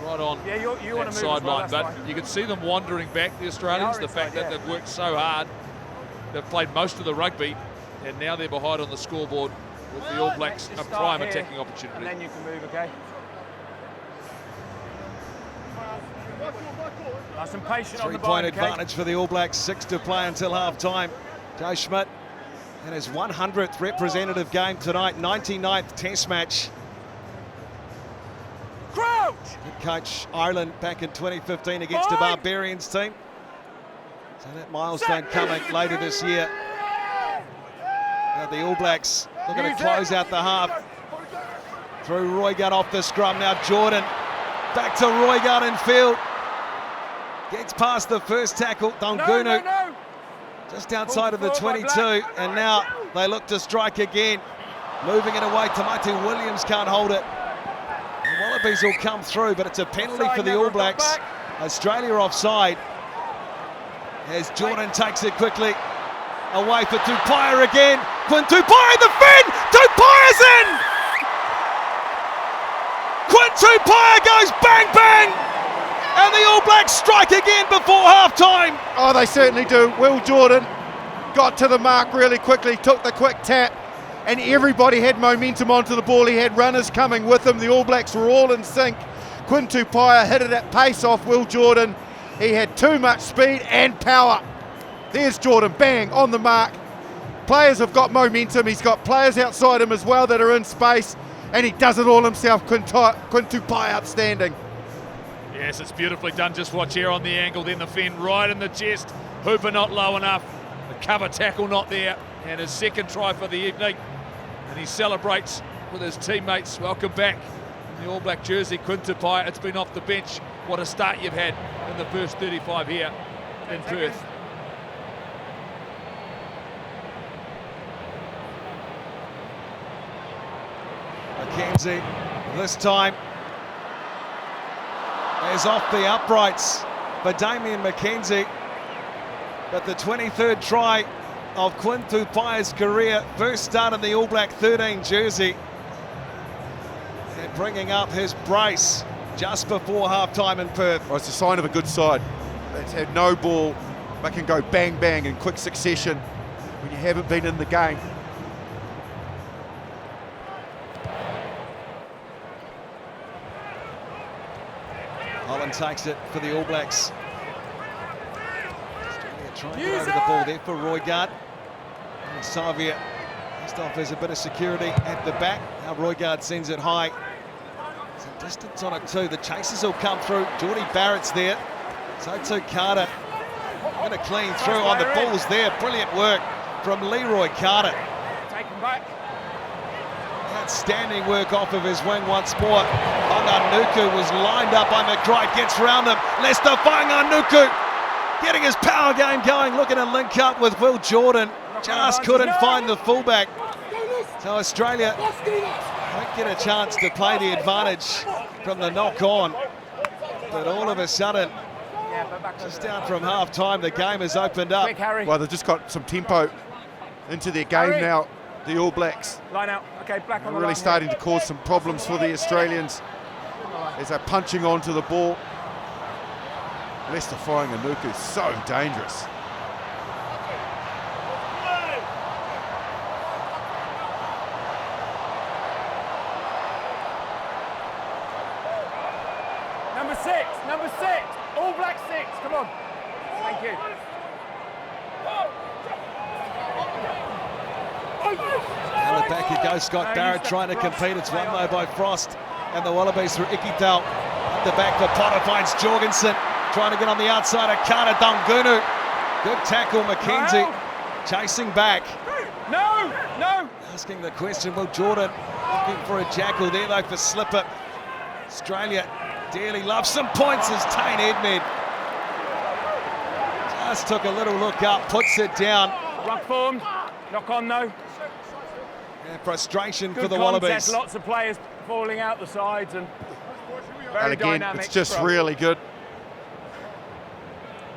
right on that sideline. But you can see them wandering back, the Australians, the fact that they've worked so hard. They've played most of the rugby, and now they're behind on the scoreboard with the All Blacks a prime attacking opportunity. And then you can move, okay? Nice and patient on the Three-point ball, okay? advantage for the All Blacks, 6 to play until half-time. Joe Schmidt in his 100th representative game tonight, 99th Test match. Crouch! Good coach Ireland back in 2015 against the Barbarians team. So that milestone coming later this year. Now the All Blacks looking to close out the half. Through Roygaard off the scrum. Now Jordan back to Roygaard in field. Gets past the first tackle. Dongunu just outside of the 22. And now they look to strike again. Moving it away. Tamati Williams can't hold it. The Wallabies will come through, but it's a penalty for the All Blacks. Australia offside. As Jordan takes it quickly. Away for Tupaia again. Quinn Tupaia the fin! Tupaia's in! Quinn Tupaia goes bang bang! And the All Blacks strike again before half-time. Oh, they certainly do. Will Jordan got to the mark really quickly, took the quick tap, and everybody had momentum onto the ball. He had runners coming with him. The All Blacks were all in sync. Quinn Tupaia hit it at pace off Will Jordan. He had too much speed and power. There's Jordan, bang, on the mark. Players have got momentum. He's got players outside him as well that are in space, and he does it all himself. Quinn Tupaia, outstanding. Yes, it's beautifully done. Just watch here on the angle, then the fend right in the chest. Hooper not low enough. The cover tackle not there. And his second try for the evening. And he celebrates with his teammates. Welcome back in the All Black jersey, Quinn Tupaia. It's been off the bench. What a start you've had in the first 35 here in Perth. McKenzie, this time, is off the uprights for Damien McKenzie. But the 23rd try of Quinn Tupaia's career, first start in the All Black 13 jersey. And bringing up his brace just before half-time in Perth. Well, it's a sign of a good side. It's had no ball, but can go bang, bang in quick succession when you haven't been in the game. Holland takes it for the All Blacks. Australia trying to get over the ball there for Roygaard. And Savia just offers a bit of security at the back. Now Roygaard sends it high. Some distance on it too. The chasers will come through. Geordie Barrett's there. So too Carter. Going to clean through on the balls there. Brilliant work from Leroy Carter. Take him back. Outstanding work off of his wing once more. Whanganuku was lined up by McBride, gets round him. Lester Whanganuku getting his power game going, looking to link up with Will Jordan. Just couldn't find the fullback. So Australia won't get a chance to play the advantage from the knock on. But all of a sudden, just down from half time, the game has opened up. Well, they've just got some tempo into their game now. The All Blacks Line out. Okay, black on the really line starting to cause some problems for the Australians as they're punching onto the ball. Lester Whanganuku is so dangerous. Number six. All Black 6. Come on. Thank you. And the back it goes, Scott Barrett trying to compete. It's won though by Frost and the Wallabies through Ikitau. At the back for Potter finds Jorgensen trying to get on the outside of Carter Dungunu. Good tackle, McKenzie chasing back. No. Asking the question, Will Jordan looking for a jackal there though for Slipper. Australia dearly loves some points as Tane Edmed just took a little look up, puts it down. Ruck formed. Knock on though. And frustration Good for the contest, Wallabies. Lots of players falling out the sides and very And again, dynamic. it's just really good.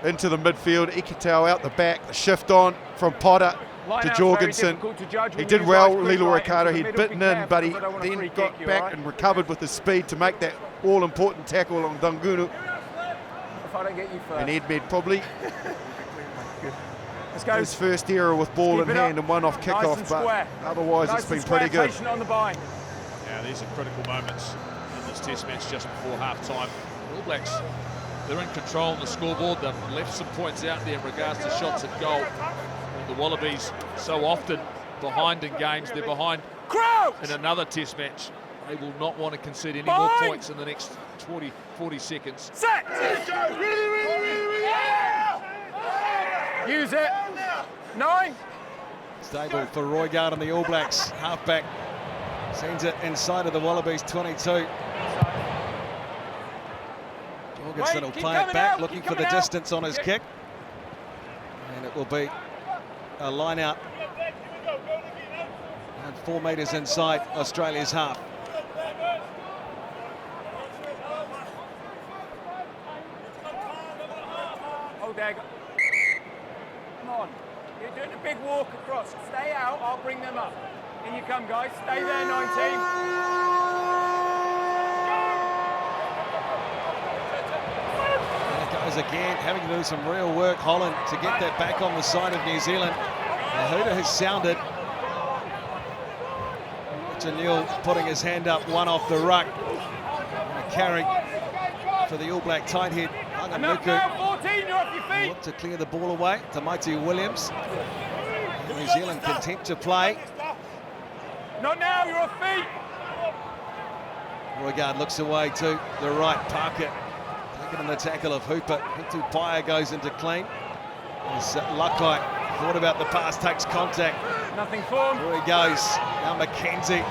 Into the midfield, Ikitau out the back, the shift on from Potter Line to out's Jorgensen. very difficult to judge He when did you well, guys quick Leroy right Carter. into He'd the middle, bitten be in, careful, but he 'cause I don't want a then free got kick you, back alright? and recovered with his speed to make that all-important tackle on Dungunu. If I don't get you first. And Edmed probably Let's go. his first error with ball Keep in it up. hand and one off Nice kickoff, and but square. otherwise Nice it's been and square, pretty good. patient on the bind. Now these are critical moments in this test match just before half-time. The All Blacks, they're in control on the scoreboard. They've left some points out there in regards to shots at goal. And the Wallabies, so often behind in games, they're behind in another test match. They will not want to concede any more points in the next 40 seconds. Set! Use it. 9. Stable for Roygaard and the All Blacks. Halfback sends it inside of the Wallabies 22. Jorgensen will play it back, looking for the distance on his kick. And it will be a line out. And 4 metres inside Australia's half. Oh, Dag. Come on. You're doing a big walk across. Stay out. I'll bring them up. In you come, guys. Stay there, 19. Goes again, having to do some real work, Holland, to get that back on the side of New Zealand. The hooter has sounded. Dr. Newell putting his hand up, one off the ruck. And a carry for the All Black tight head. Enough now, 14, you're off your feet. Look to clear the ball away to Mighty Williams. New Zealand content to play. Not now, you're off feet. Roigard looks away to the right. Parker taking in the tackle of Hooper. Tupaya goes into clean. As Luckeye thought about the pass, takes contact. Nothing formed. There he goes. Now McKenzie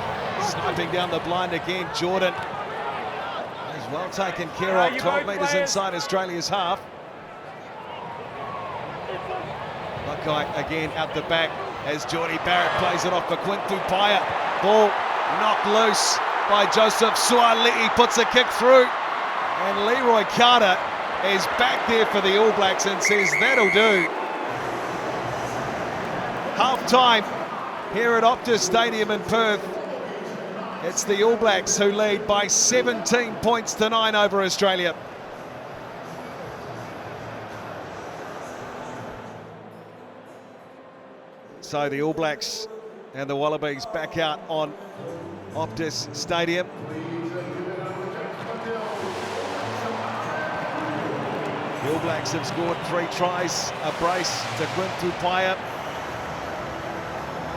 sniping down the blind again. Jordan is well taken care of. 12 metres inside Australia's half. Luckeye again out the back as Jordy Barrett plays it off for Quinn Tupaya. Ball knocked loose by Joseph Suali'i, puts a kick through, and Leroy Carter is back there for the All Blacks and says that'll do. Half time here at Optus Stadium in Perth. It's the All Blacks who lead by 17 points to 9 over Australia. So the All Blacks and the Wallabies back out on Optus Stadium. The All Blacks have scored 3 tries, a brace to Quinn Tupaya.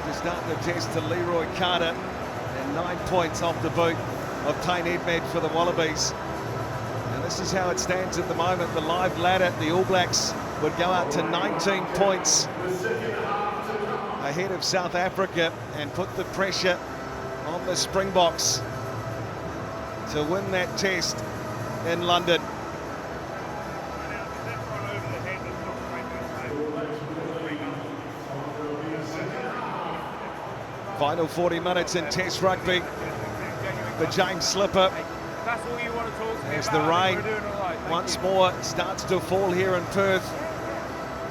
To start the test to Leroy Carter, and 9 points off the boot of Tane Edmed for the Wallabies. And this is how it stands at the moment. The live ladder, the All Blacks would go out to 19 points ahead of South Africa and put the pressure on the Springboks to win that test in London. Final 40 minutes in Test rugby for James Slipper. That's all you want to talk to me As about. the rain Right. once more starts to fall here in Perth.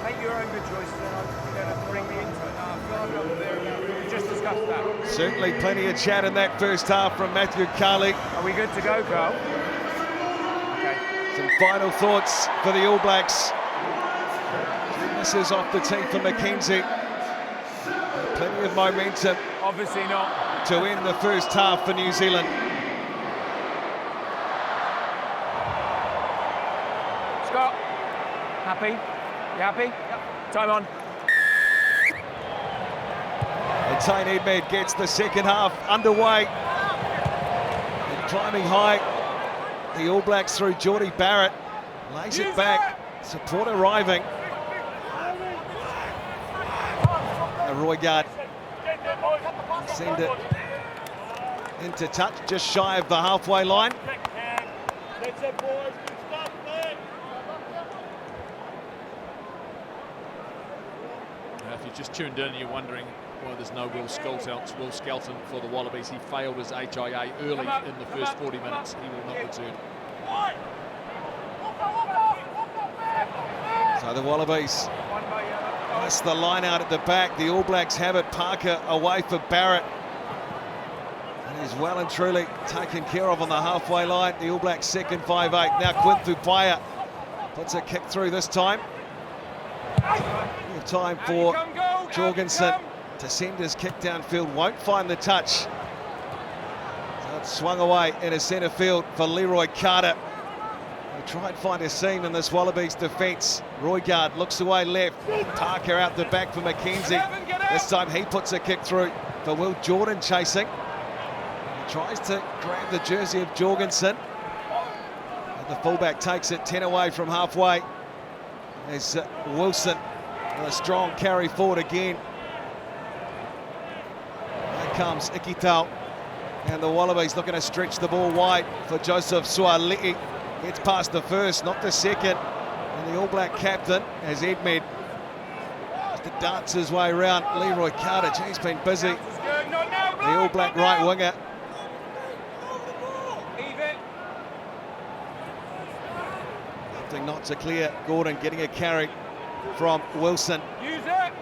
Make your own good choices, and I'm going to bring me into it. Now, I feel like I'm there. We just discussed that. Certainly plenty of chat in that first half from Matthew Carley. Are we good to go, Carl? Okay. Some final thoughts for the All Blacks. This is off the tee for McKenzie. Plenty of momentum Obviously not. to end the first half for New Zealand. Scott, happy? You happy? Yep. Time on. And Tane Edmed gets the second half underway. And climbing high, the All Blacks through Jordy Barrett. Lays it back, support arriving. Roigard send it into touch, just shy of the halfway line. Now, if you just tuned in and you're wondering why there's no Will Skelton for the Wallabies, he failed his HIA early in the first 40 minutes. He will not return. So the Wallabies miss the line out at the back. The All Blacks have it. Parker away for Barrett. And he's well and truly taken care of on the halfway line. The All Blacks second 5-8. Now Quinn Tupaya puts a kick through this time. Time for Jorgensen to send his kick downfield. Won't find the touch. So it's swung away in a centre field for Leroy Carter. They try and find a seam in this Wallabies defence. Roigard looks away left. Parker out the back for McKenzie. This time he puts a kick through for Will Jordan chasing. He tries to grab the jersey of Jorgensen. And the fullback takes it 10 away from halfway. As Wilson with a strong carry forward again. Here comes Ikitau. And the Wallabies looking to stretch the ball wide for Joseph Suali'i. Gets past the first, not the second. And the All Black captain, as Edmed has to dance his way around. Leroy Carter, he's been busy. The All Black right winger. Opting not to clear. Gordon getting a carry from Wilson. Use it.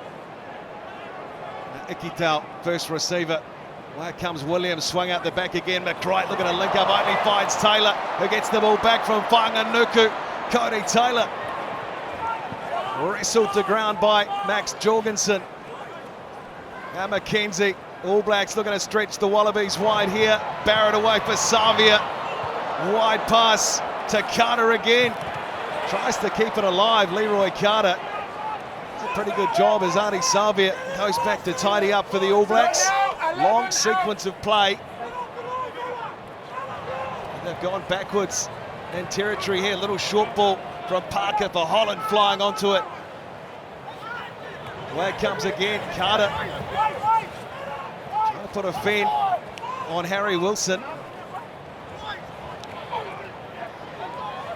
Ikitau, first receiver. Here comes Williams, swung out the back again. McCright looking to link up, only finds Taylor, who gets the ball back from Whanganuku. Cody Taylor wrestled to ground by Max Jorgensen. Now McKenzie All Blacks looking to stretch the Wallabies wide here. Barrett away for Savia. Wide pass to Carter again. Tries to keep it alive, Leroy Carter. Does a pretty good job as Arnie Savia goes back to tidy up for the All Blacks. Long sequence of play. And they've gone backwards in territory here. Little short ball from Parker for Holland, flying onto it. Away it comes again, Carter. Trying to put a fin on Harry Wilson.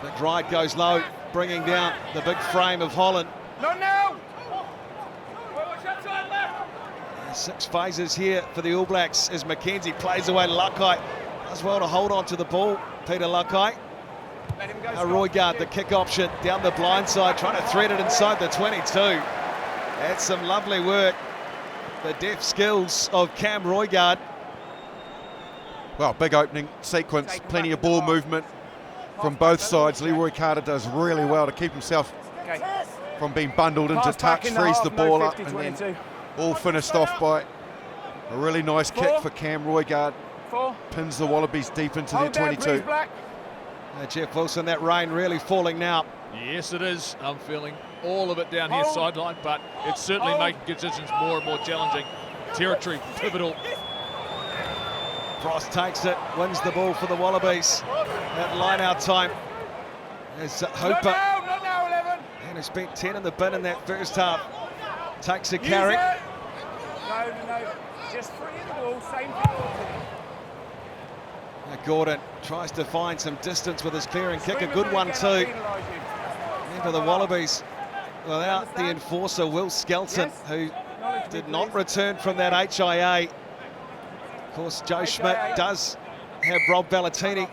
McBride goes low, bringing down the big frame of Holland. Not now! 6 phases here for the All Blacks as Mackenzie plays away Luckeye. Does well to hold on to the ball, Peter Luckeye. Now Roygard, the kick option down the blind side, trying to thread it inside the 22. That's some lovely work. The deft skills of Cam Roygard. Well, big opening sequence, plenty of ball movement from both sides. Leroy Carter does really well to keep himself from being bundled into touch, frees the ball up, and then all finished off by a really nice kick for Cam Roygard. Pins the Wallabies deep into their 22. Jeff Wilson, that rain really falling now. Yes, it is. I'm feeling all of it down here sideline, but it's certainly making conditions more and more challenging. Territory pivotal. Frost takes it, wins the ball for the Wallabies. At line-out time. There's Hooper. Not now, 11. And he spent 10 in the bin in that first half. Takes a carry. No. Just free in the ball, same thing. Gordon tries to find some distance with his clearing kick. A good one too. And for the Wallabies, without the enforcer, Will Skelton, who did not return from that HIA. Of course, Joe Schmidt does have Rob Valentini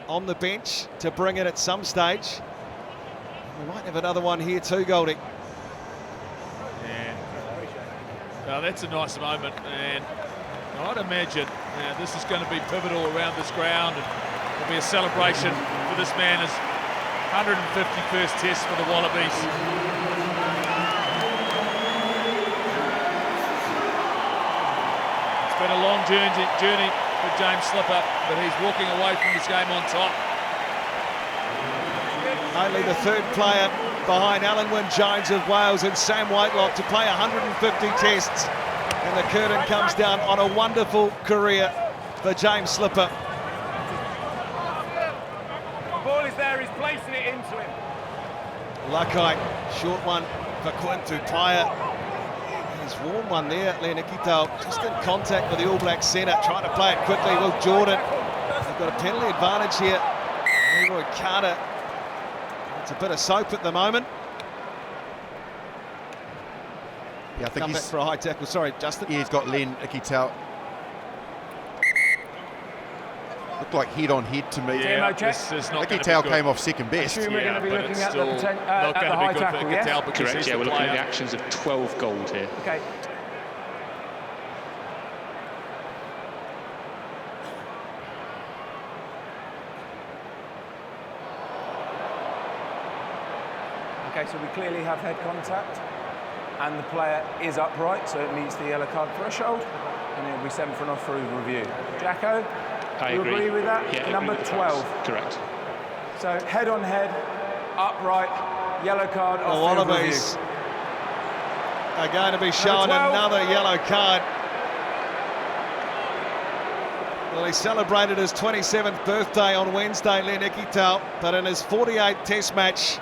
on the bench to bring it at some stage. We might have another one here too, Goldie. Yeah. Well, that's a nice moment, and I'd imagine this is going to be pivotal around this ground, and there'll be a celebration for this man as 151st Test for the Wallabies. It's been a long journey for James Slipper, but he's walking away from this game on top. Only the third player behind Alan Wynne-Jones of Wales and Sam Whitelock to play 150 tests. And the curtain comes down on a wonderful career for James Slipper. The ball is there, he's placing it into him. Luckeye, short one for Quintu Paya. He's warm one there, Lenikito, just in contact with the All Black centre, trying to play it quickly with Jordan. They've got a penalty advantage here. Leroy Carter, it's a bit of soap at the moment. Yeah, I think Come back for a high tackle. Sorry, Justin. Yeah, he's got Len Ikitau. Looked like head on head to me. Yeah, this is not Ikitau came off second best. We're going to be looking at the not going to high be good tackle, for yes? Ikitau because Correct, he's yeah, the we're looking at player. the actions of 12 gold here. Okay. Okay, so we clearly have head contact, and the player is upright, so it meets the yellow card threshold, and it'll be sent for an off-field review. Jacko, you agree with that? Yeah, Number 12. Correct. So head on head, upright, yellow card, The off-field Wallabies review. are going to be shown 12. another yellow card. Well, he celebrated his 27th birthday on Wednesday, Len Ikitau, but in his 48th Test match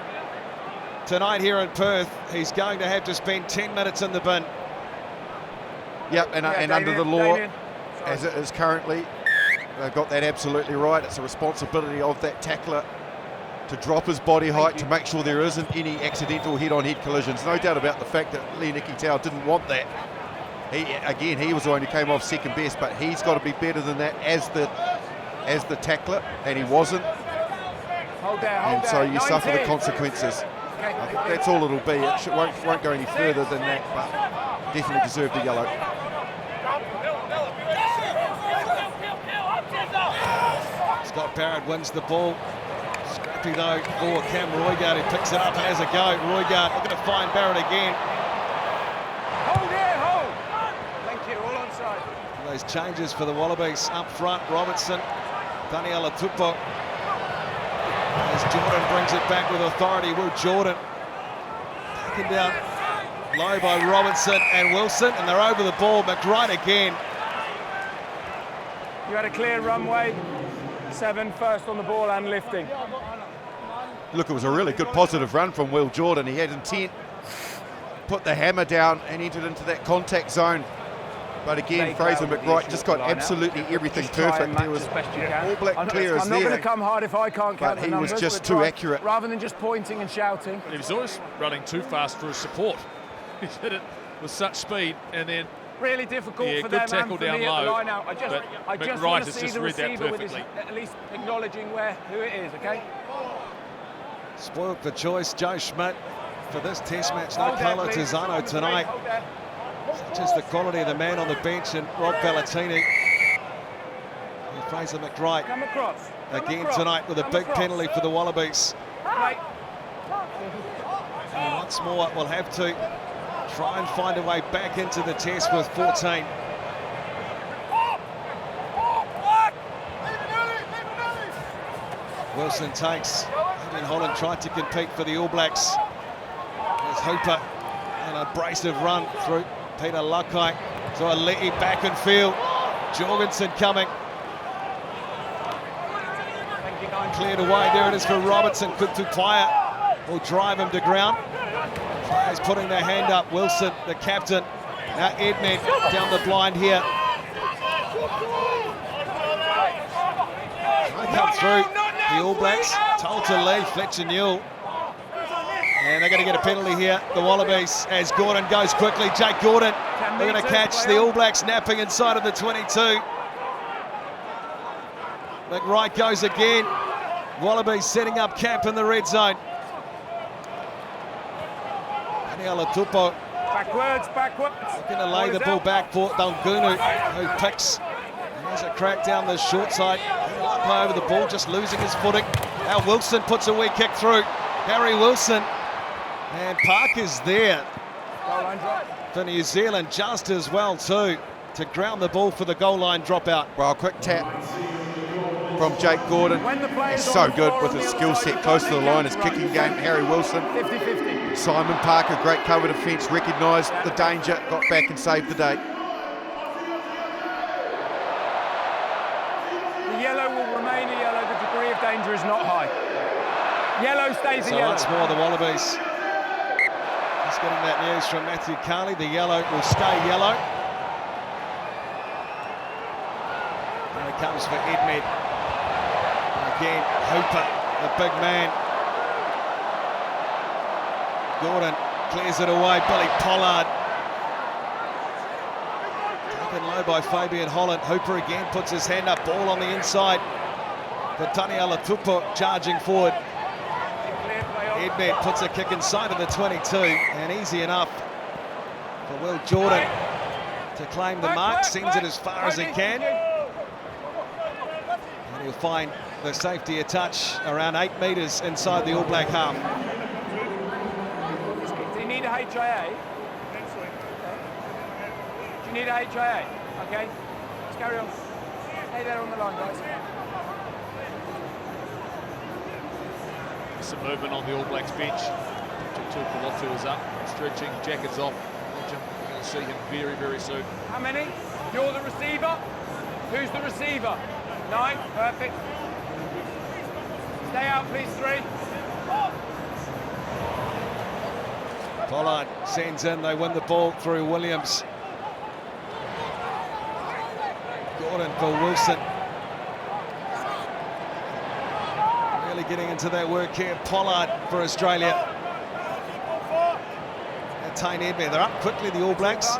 tonight here in Perth, he's going to have to spend 10 minutes in the bin. Yep, and Yeah, under the law, Damien. as it is currently, they've got that absolutely right. It's a responsibility of that tackler to drop his body height to make sure there isn't any accidental head-on-head collisions. No doubt about the fact that Len Ikitau didn't want that. He was the one who came off second best, but he's got to be better than that as the tackler, and he wasn't. Hold there, And so you suffer the 19. consequences. Okay. I think that's all it'll be. It won't go any further than that, but definitely deserved a yellow. Scott Barrett wins the ball. Scrappy though for Cam Roygard, who picks it up and has a go. Roygard looking to find Barrett again. Hold here, hold. Thank you, all onside. Those changes for the Wallabies up front. Robertson, Daniela Tupou. As Jordan brings it back with authority, Will Jordan. Taken down low by Robertson and Wilson, and they're over the ball. McWright again. You had a clear runway. 7 first on the ball and lifting. Look, it was a really good positive run from Will Jordan. He had intent, put the hammer down and entered into that contact zone. But again, Fraser McWright just got absolutely everything perfect. There was all black clearers I'm there. not going to come hard if I can't count the numbers. But he was just too accurate. Rather than just pointing and shouting. He was always running too fast for his support. He did it with such speed, and then really difficult for good them tackle and for down me at the low. line out. I just want to see the receiver with his, perfectly. at least acknowledging who it is, okay? Spoiled for choice, Joe Schmidt for this test match. No Carlo Tizzano tonight. Such is the quality of the man on the bench, and Rob Valentini. And Fraser McWright again tonight with a big penalty for the Wallabies. And once more we'll have to try and find a way back into the test with 14. Wilson takes. Adrian Holland tried to compete for the All Blacks. There's Hooper and an abrasive run through Peter Lukai. So Aleti back in field. Jorgensen coming. Cleared away. There it is for Robertson. Kutupaya will drive him to ground. Players putting their hand up. Wilson, the captain. Now Edmed down the blind here. Come through the All Blacks. Told to leave. Fletcher Newell. And they're going to get a penalty here, the Wallabies, as Gordon goes quickly. Jake Gordon, they're going to catch the All Blacks napping inside of the 22. McWright goes again. Wallabies setting up camp in the red zone. Daniela Tupou. Backwards. Looking to lay the ball back for Dangunu, who picks. And there's a crack down the short side. Play over the ball, just losing his footing. Now Wilson puts a wee kick through. Harry Wilson. And Parker's there for New Zealand just as well too, to ground the ball for the goal line dropout. Well, quick tap from Jake Gordon. He's so good with his skill set close to the line, his kicking game. Harry Wilson. 50-50. Simon Parker, great cover defence, recognised the danger, got back and saved the day. The yellow will remain a yellow, the degree of danger is not high. Yellow stays a yellow. So once more the Wallabies. Just getting that news from Matthew Carley. The yellow will stay yellow. And it comes for Edmed. Again, Hooper, the big man. Gordon clears it away. Billy Pollard. Taken low by Fabian Holland. Hooper again puts his hand up. Ball on the inside. But Daniela Tupou charging forward. Edmed puts a kick inside of the 22, and easy enough for Will Jordan to claim the mark, sends it as far as he can. And he'll find the safety a touch around 8 metres inside the All Black half. Do you need a HIA? Do you need a HIA? Okay, let's carry on. Stay there on the line, guys. Some movement on the All Blacks bench. Tuipulotu is up, stretching, jackets off. You're going to see him very, very soon. How many? You're the receiver. Who's the receiver? 9, perfect. Stay out, please, 3. Pollard sends in, they win the ball through Williams. Gordon for Wilson. Really getting into that work here. Pollard for Australia. And Tane Edmed, they're up quickly, the All Blacks.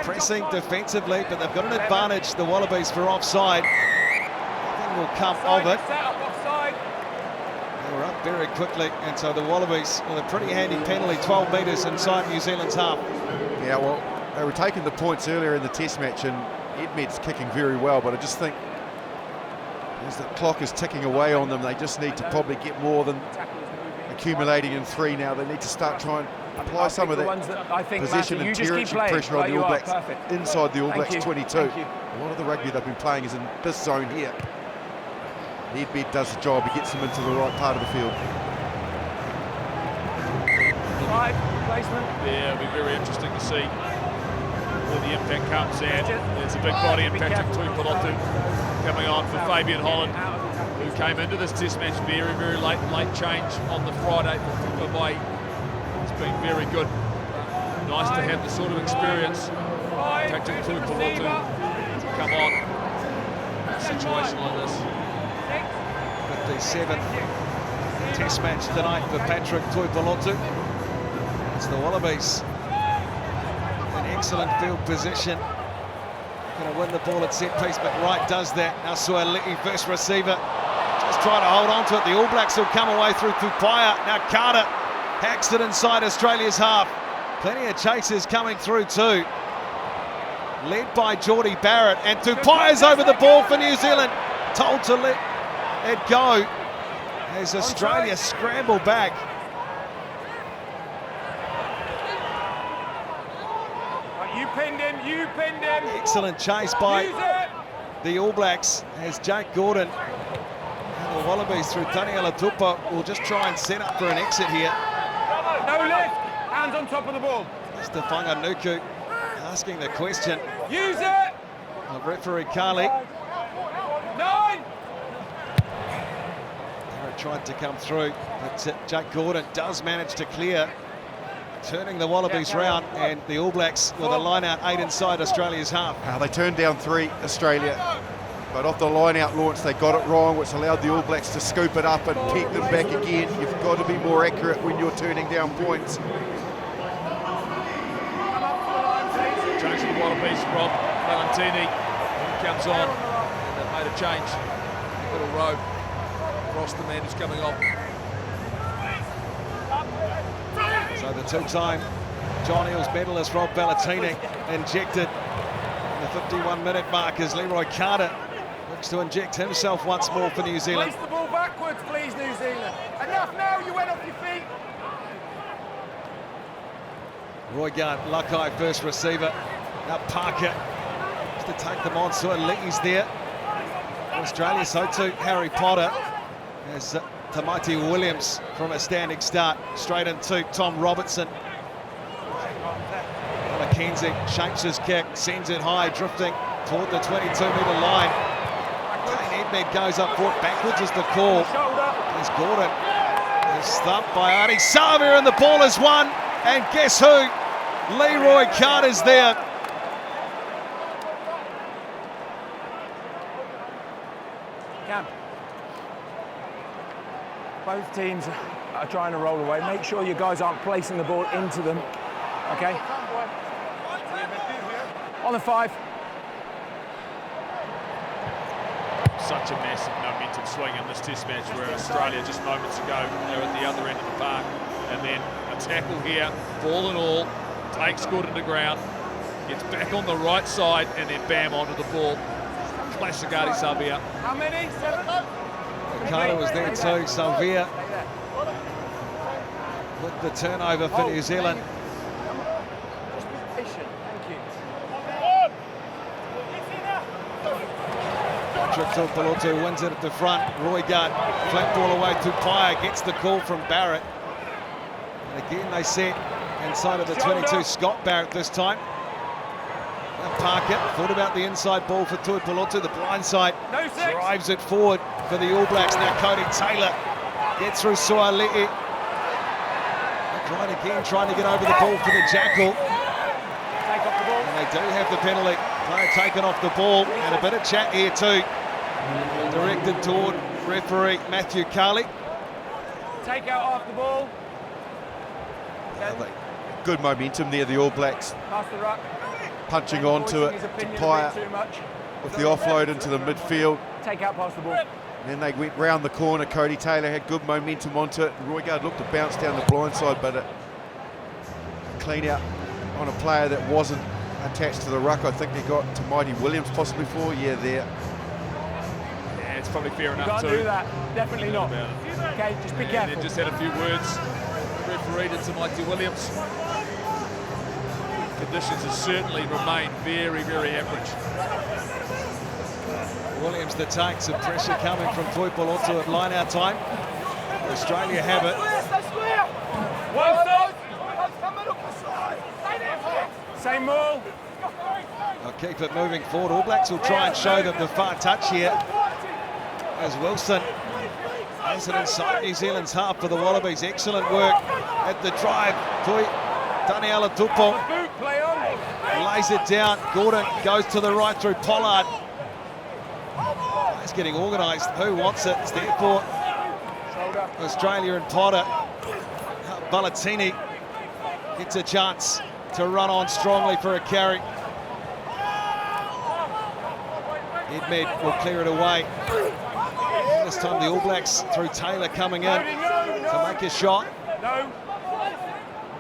Pressing defensively, but they've got an advantage, the Wallabies, for offside. Nothing will come of it. They were up very quickly, and so the Wallabies with a pretty handy penalty, 12 metres inside New Zealand's half. Yeah, well, they were taking the points earlier in the test match, and Edmed's kicking very well, but I just think as the clock is ticking away on them, they just need to probably get more than, accumulating in 3 now. They need to start trying to apply some of that possession and territory pressure on the All Blacks inside the All Blacks 22. A lot of the rugby they've been playing is in this zone here. Nedved does the job. He gets them into the right part of the field. Placement. Yeah, it'll be very interesting to see where the impact comes in. There's a big body in Patrick Tuipulotu coming on for Fabian Holland, who came into this test match very late change on the Friday for Hawaii. It's been very good. Nice to have the sort of experience Patrick Tuipulotu to come on in a situation like this. 57th test match tonight for Patrick Tuipulotu. It's the Wallabies in excellent field position. Going to win the ball at set piece, but Wright does that. Now Suaalii, first receiver, just trying to hold on to it. The All Blacks will come away through Tupaia. Now Carter hacks it inside Australia's half. Plenty of chasers coming through too. Led by Geordie Barrett, and Tupaia's over the ball for New Zealand. Told to let it go as Australia scramble back. You pinned him. Excellent chase by the All Blacks as Jake Gordon and the Wallabies through Taniela Tupa will just try and set up for an exit here. No lift, hands on top of the ball. Mr. Whanganuku asking the question. Use it! Of referee Carly. 9! Barrett tried to come through, but Jake Gordon does manage to clear, turning the Wallabies round, and the All Blacks with a line out 8 inside Australia's half. They turned down 3, Australia, but off the line out launch they got it wrong, which allowed the All Blacks to scoop it up and peek them back again. You've got to be more accurate when you're turning down points. Change to the Wallabies, Rob Valentini comes on, and they've made a change. Little row across the man who's coming off. So the two-time John Eales medalist Rob Valentini injected in the 51-minute mark as Leroy Carter looks to inject himself once more for New Zealand. Place the ball backwards, please, New Zealand. Enough now, you went off your feet. Roigard, Luckeye, first receiver. Now Parker just to take them on. Suaalii's there. Australia, so too Harry Potter. As Tamaiti Williams from a standing start. Straight into Tom Robertson. McKenzie shapes his kick, sends it high, drifting toward the 22-metre line. Dane Edmed goes up for it, backwards is the call. There's Gordon. He's thumped by Artie Savia, and the ball is won. And guess who? Leroy Carter's there. Cam. Both teams are trying to roll away. Make sure your guys aren't placing the ball into them. Okay? On the 5. Such a massive momentum swing in this test match, where Australia just moments ago they were at the other end of the park, and then a tackle here, ball and all, takes Gordon to ground, gets back on the right side, and then bam onto the ball. Classic Artie Savia. How many? 7? Carter was there too. Savia with the turnover for New Zealand. Just be patient. Thank you. Patrick Tuipulotu wins it at the front. Roigard, flat ball away to Tupaia, gets the call from Barrett. And again they set inside of the 22. Scott Barrett this time. Now Parker thought about the inside ball for Tuipulotu. The blind side drives it forward for the All Blacks. Now Cody Taylor gets through Suaalii. Right again, trying to get over the ball for the Jackal. Take off the ball. And they do have the penalty. Player taken off the ball, and a bit of chat here too. Directed toward referee Matthew Carley. Take out off the ball. Good momentum there, the All Blacks. Pass the ruck. Punching on to it. Tupaia with the offload into the midfield. Take out past the ball. Then they went round the corner. Cody Taylor had good momentum onto it. Roigard looked to bounce down the blind side, but a clean out on a player that wasn't attached to the ruck. I think they got to Mighty Williams possibly for. Yeah, there. Yeah, it's probably fair enough Can't too. do that. Definitely not. Okay, just be And careful. then just had a few words. The referee did to Mikey Williams. Conditions have certainly remained very, very average. Williams the take, some pressure coming from football onto it, line out time. Australia have it. Same ball. I'll keep it moving forward. All Blacks will try and show them the far touch here. As Wilson has it inside New Zealand's half for the Wallabies. Excellent work at the drive. Tui Daniela Tupou lays it down. Gordon goes to the right through Pollard. It's getting organised. Who wants it? It's there for Australia and Potter. Ballatini gets a chance to run on strongly for a carry. Edmed will clear it away. This time the All Blacks through Taylor coming in to make a shot. No.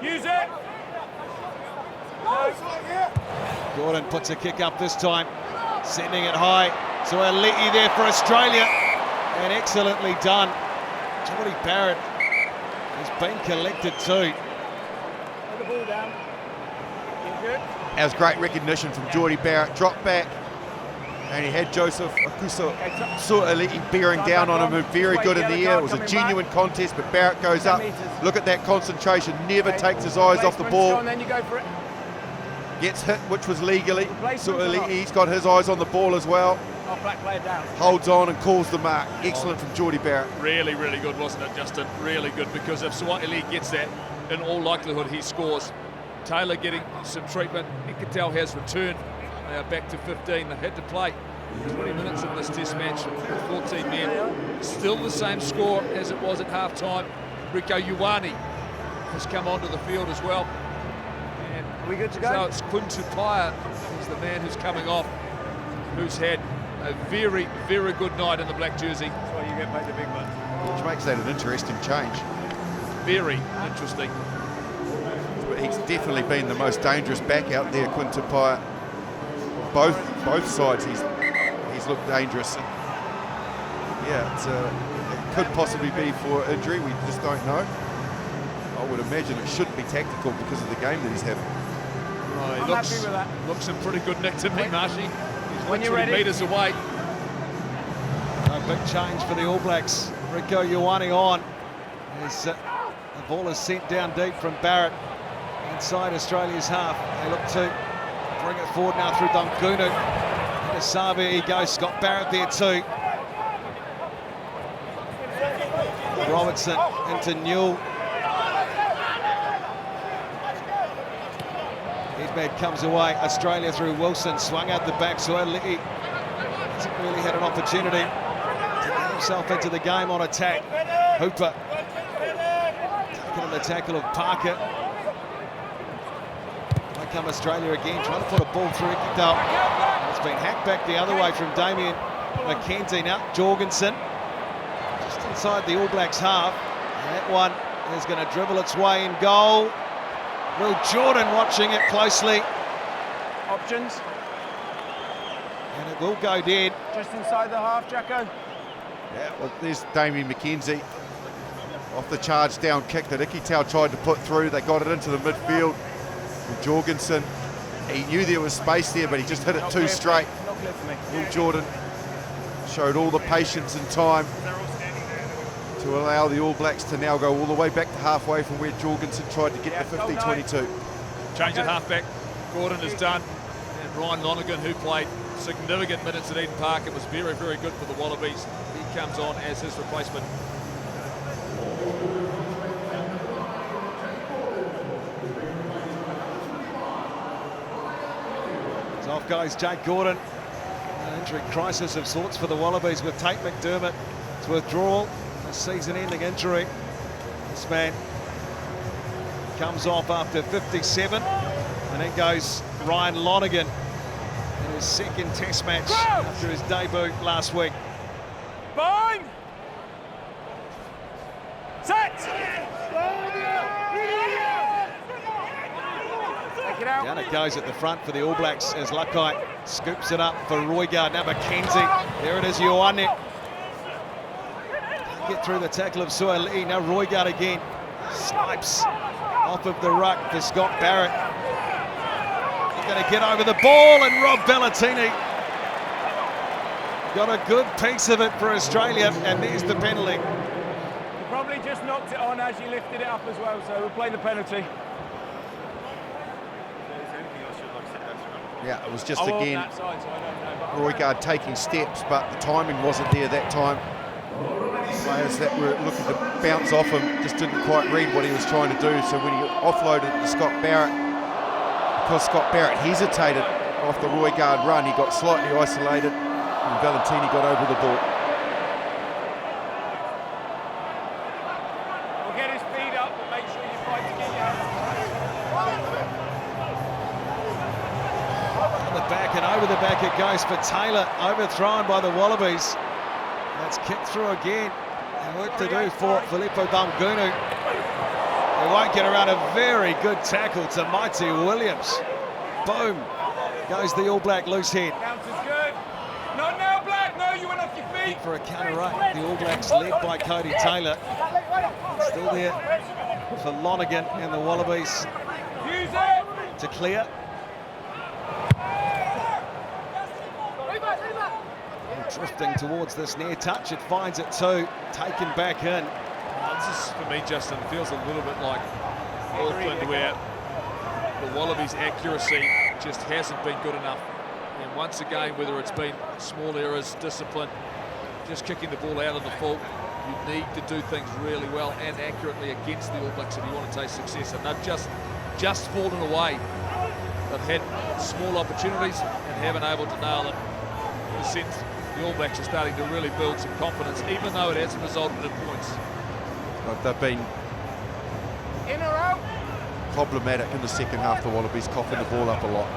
Use it. Gordon puts a kick up this time, sending it high. So Aliti there for Australia, and excellently done. Geordie Barrett has been collected too. Put the ball down. Good. That was great recognition from Geordie Barrett. Dropped back, and he had Joseph Akuso Aliti bearing down on him. Very good in the air. It was a genuine contest, but Barrett goes up. Look at that concentration. Never takes his eyes off the ball. And then you go for it. Gets hit, which was legally. So Aliti's got his eyes on the ball as well. Black player down. Holds on and calls the mark. Excellent from Geordie Barrett. Really, really good, wasn't it, Justin? Really good, because if Swahili gets that, in all likelihood he scores. Taylor getting some treatment. Ikatel has returned. They are back to 15. They had to play 20 minutes in this test match with 14 men. Still the same score as it was at half-time. Rico Ioane has come onto the field as well. And Are we good to go? so it's Quintu Paia, who's the man who's coming off, who's had a very, very good night in the black jersey. That's why you get paid the big bucks. Which makes that an interesting change. Very interesting. But he's definitely been the most dangerous back out there, Quintu Paia. Both sides, he's looked dangerous. And yeah, it could possibly be for injury. We just don't know. I would imagine it shouldn't be tactical because of the game that he's having. Oh, he I'm looks, happy with that. looks in pretty good nick to me, Marshy. He's When you're literally ready. metres away. A big change for the All Blacks. Rico Ioane on. As the ball is sent down deep from Barrett inside Australia's half. They look to bring it forward now through Dunkunu. Into Sabia he goes. Scott Barrett there too. Robertson into Newell. Edmed comes away. Australia through Wilson. Swung out the back. So Aliti hasn't really had an opportunity to get himself into the game on attack. Hooper taking on the tackle of Parker. Here come Australia again, trying to put a ball through Ikatel. It's been hacked back the other way from Damien McKenzie. Now Jorgensen just inside the All Blacks half. And that one is going to dribble its way in goal. Will Jordan watching it closely. Options. And it will go dead. Just inside the half, Jacko. Yeah, well, there's Damien McKenzie off the charge down kick that Ikatel tried to put through. They got it into the midfield. And Jorgensen, he knew there was space there, but he just hit it too straight. Not clear for me. Will Jordan showed all the patience and time to allow the All Blacks to now go all the way back to halfway from where Jorgensen tried to get the 50-22. Change at halfback. Gordon is done. And Ryan Lonergan, who played significant minutes at Eden Park, it was very, very good for the Wallabies. He comes on as his replacement. So off goes Jake Gordon. An injury crisis of sorts for the Wallabies with Tate McDermott's withdrawal. A season-ending injury. This man comes off after 57, and then goes Ryan Lonergan in his second Test match after his debut last week. Bind! Set! Take it out. Down it goes at the front for the All Blacks as Luckite scoops it up for Roygard. Now McKenzie. There it is, Ioane. Get through the tackle of Suaili. Now Roigard again. Snipes off of the ruck for Scott Barrett. He's going to get over the ball, and Rob Valentini got a good piece of it for Australia, and there's the penalty. He probably just knocked it on as he lifted it up as well, so we'll play the penalty. Yeah, it was just I wasn't again that side, so I don't know, Roigard taking steps, but the timing wasn't there that time. Players that were looking to bounce off him just didn't quite read what he was trying to do. So when he offloaded to Scott Barrett, because Scott Barrett hesitated off the Roigard run, he got slightly isolated, and Valentini got over the ball. We'll get his feet up, but make sure you fight to get your hands. On the back and over the back it goes for Taylor, overthrown by the Wallabies. That's kicked through again. And work to do for Filippo Bamgunu. He won't get around a very good tackle to Mighty Williams. Boom. Goes the All Black loose head. Bounce is good. Not now, Black. No, you went off your feet. For a counter-up, the All Blacks led by Cody Taylor. Still there for Lonergan and the Wallabies Use it. to clear. Drifting towards this near touch, it finds it too, taken back in. This is, for me, Justin, feels a little bit like Auckland, where the Wallabies' accuracy just hasn't been good enough. And once again, whether it's been small errors, discipline, just kicking the ball out of the full, you need to do things really well and accurately against the All Blacks if you want to taste success. And they've just fallen away. They've had small opportunities and haven't able to nail them. In a sense, the All Blacks are starting to really build some confidence, even though it hasn't resulted in points. But they've been In or out? problematic in the second half, the Wallabies, coughing the ball up a lot.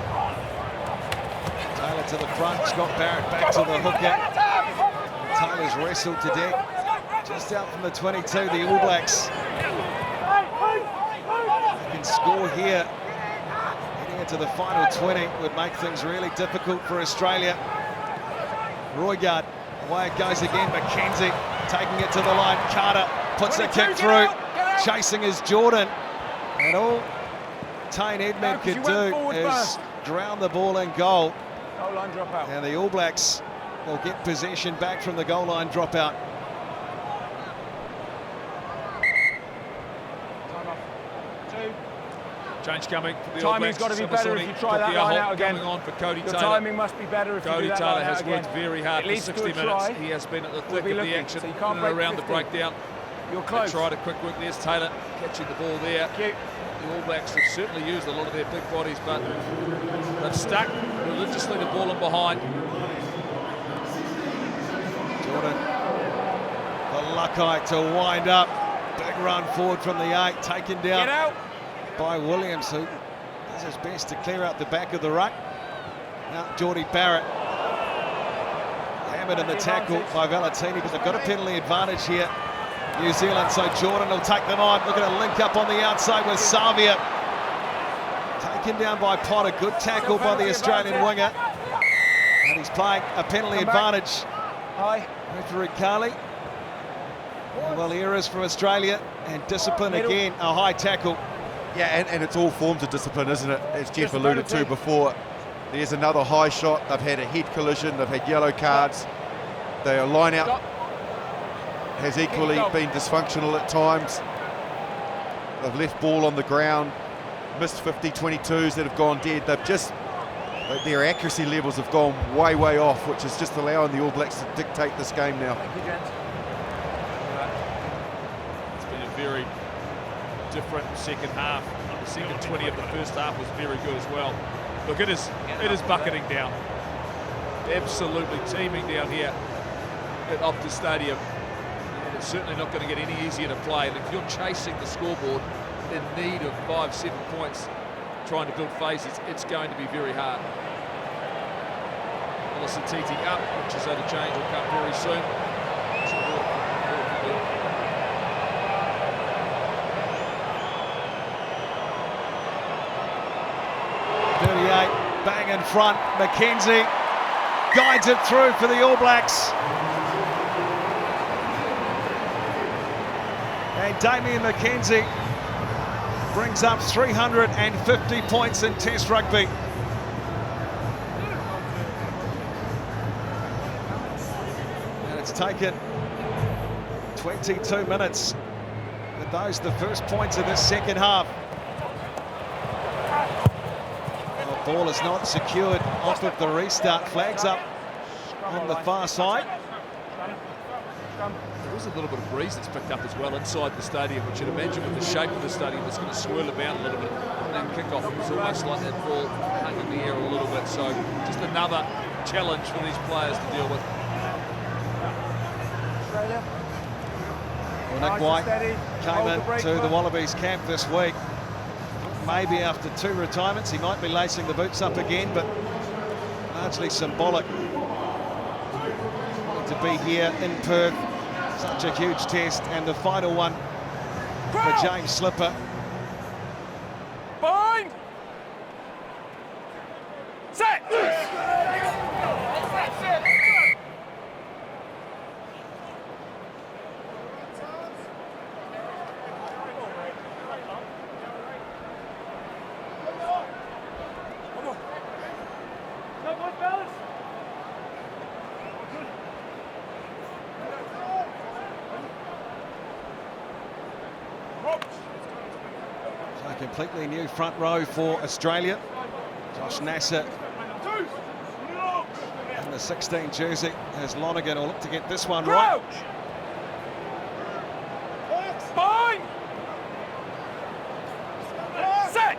Taylor to the front, Scott Barrett back to the hooker. Taylor's wrestled to death. Just out from the 22, the All Blacks. They can score here. Heading into the final 20 would make things really difficult for Australia. Roigard, away it goes again. McKenzie taking it to the line. Carter puts a kick through. Chasing is Jordan. And all Tane Edmund could do is drown the ball in goal. Goal line dropout. And the All Blacks will get possession back from the goal line dropout. Time off. 2. Change coming for the Timing's All Blacks. got to be better if you try that line out again. Coming on for Cody Your Taylor. timing must be better if you Cody do that Taylor line out has again. worked very hard It for leads to 60 a minutes. try. He has been at the We'll thick be of the looking, action so you in can't and break around the 50. breakdown. You're They close. tried a quick work. There's Taylor catching the ball there. Cute. The All Blacks have certainly used a lot of their big bodies, but they've stuck religiously the ball in behind. Jordan, the Luckite to wind up. Big run forward from the 8, taken down Get out. by Williams, who does his best to clear out the back of the ruck. Now Geordie Barrett. Hammered in the tackle by Valentini, but they've got a penalty advantage here, New Zealand, so Jordan will take them on. Looking to link up on the outside with Savia. Taken down by Potter. Good tackle by the Australian winger. And he's playing a penalty advantage. High. Referee Carley. Well, errors from Australia and discipline again, a high tackle. Yeah, and it's all forms of discipline, isn't it? As Jeff Just a alluded to penalty. before. There's another high shot. They've had a head collision. They've had yellow cards. Their line out Stop. has equally been dysfunctional at times. They've left ball on the ground. Missed 50-22s that have gone dead. They've just, their accuracy levels have gone way, way off, which is just allowing the All Blacks to dictate this game now. Thank you, gents. It's been a very different second half. The second 20 of the first half was very good as well. Look, it is bucketing down. Absolutely teeming down here at Optus Stadium. And it's certainly not going to get any easier to play. And if you're chasing the scoreboard in need of 5-7 points, trying to build phases, it's going to be very hard. Melissa Titi up, which is at a change will come very soon. 38, bang in front. McKenzie guides it through for the All Blacks. And Damien McKenzie brings up 350 points in Test rugby. And it's taken 22 minutes. But those are the first points of this second half. The ball is not secured off of the restart. Flags up on the far side. There is a little bit of breeze that's picked up as well inside the stadium, which you'd imagine with the shape of the stadium, it's going to swirl about a little bit. And that kickoff was almost like that ball hung in the air a little bit. So just another challenge for these players to deal with. Well, Nick White came into the Wallabies camp this week. Maybe after 2 retirements, he might be lacing the boots up again, but largely symbolic to be here in Perth. Such a huge test, and the final one for James Slipper. Bind! Set! So a completely new front row for Australia. Josh Nasser in the 16 jersey as Lonergan will look to get this one right. Bind! Set!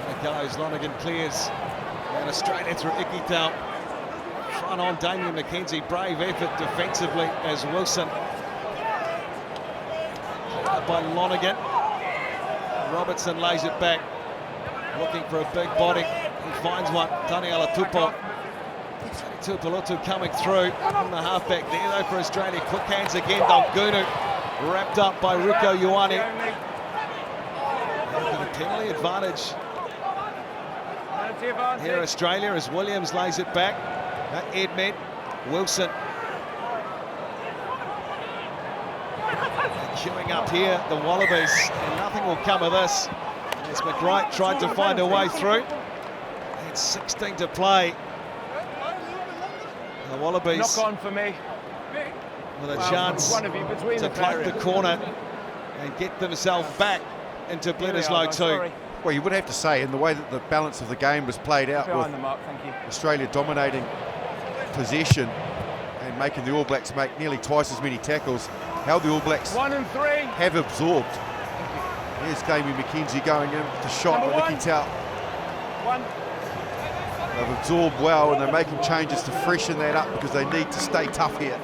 There goes, Lonergan clears. And Australia through Ikitau. Front on Damien McKenzie, brave effort defensively as Wilson. Up by Lonergan. Robertson lays it back, looking for a big body. He finds one, Daniela Tupo. Tupelotu coming through from the halfback there though for Australia. Quick hands again, Dongunu wrapped up by Rico Ioane. With a penalty advantage here Australia as Williams lays it back. Edmed, Wilson. Queuing up here, the Wallabies, and nothing will come of this. As McWright tried to find a way through. It's 16 to play. The Wallabies Knock on for me. with a chance to plug the corner and get themselves back into Bledisloe 2. Well, you would have to say, in the way that the balance of the game was played out, with the mark, thank you. Australia dominating possession and making the All Blacks make nearly twice as many tackles, how the All Blacks 1 and 3 have absorbed. Here's Damien McKenzie going in with the shot Number by one. Ikitau. 1. They've absorbed well and they're making changes to freshen that up because they need to stay tough here.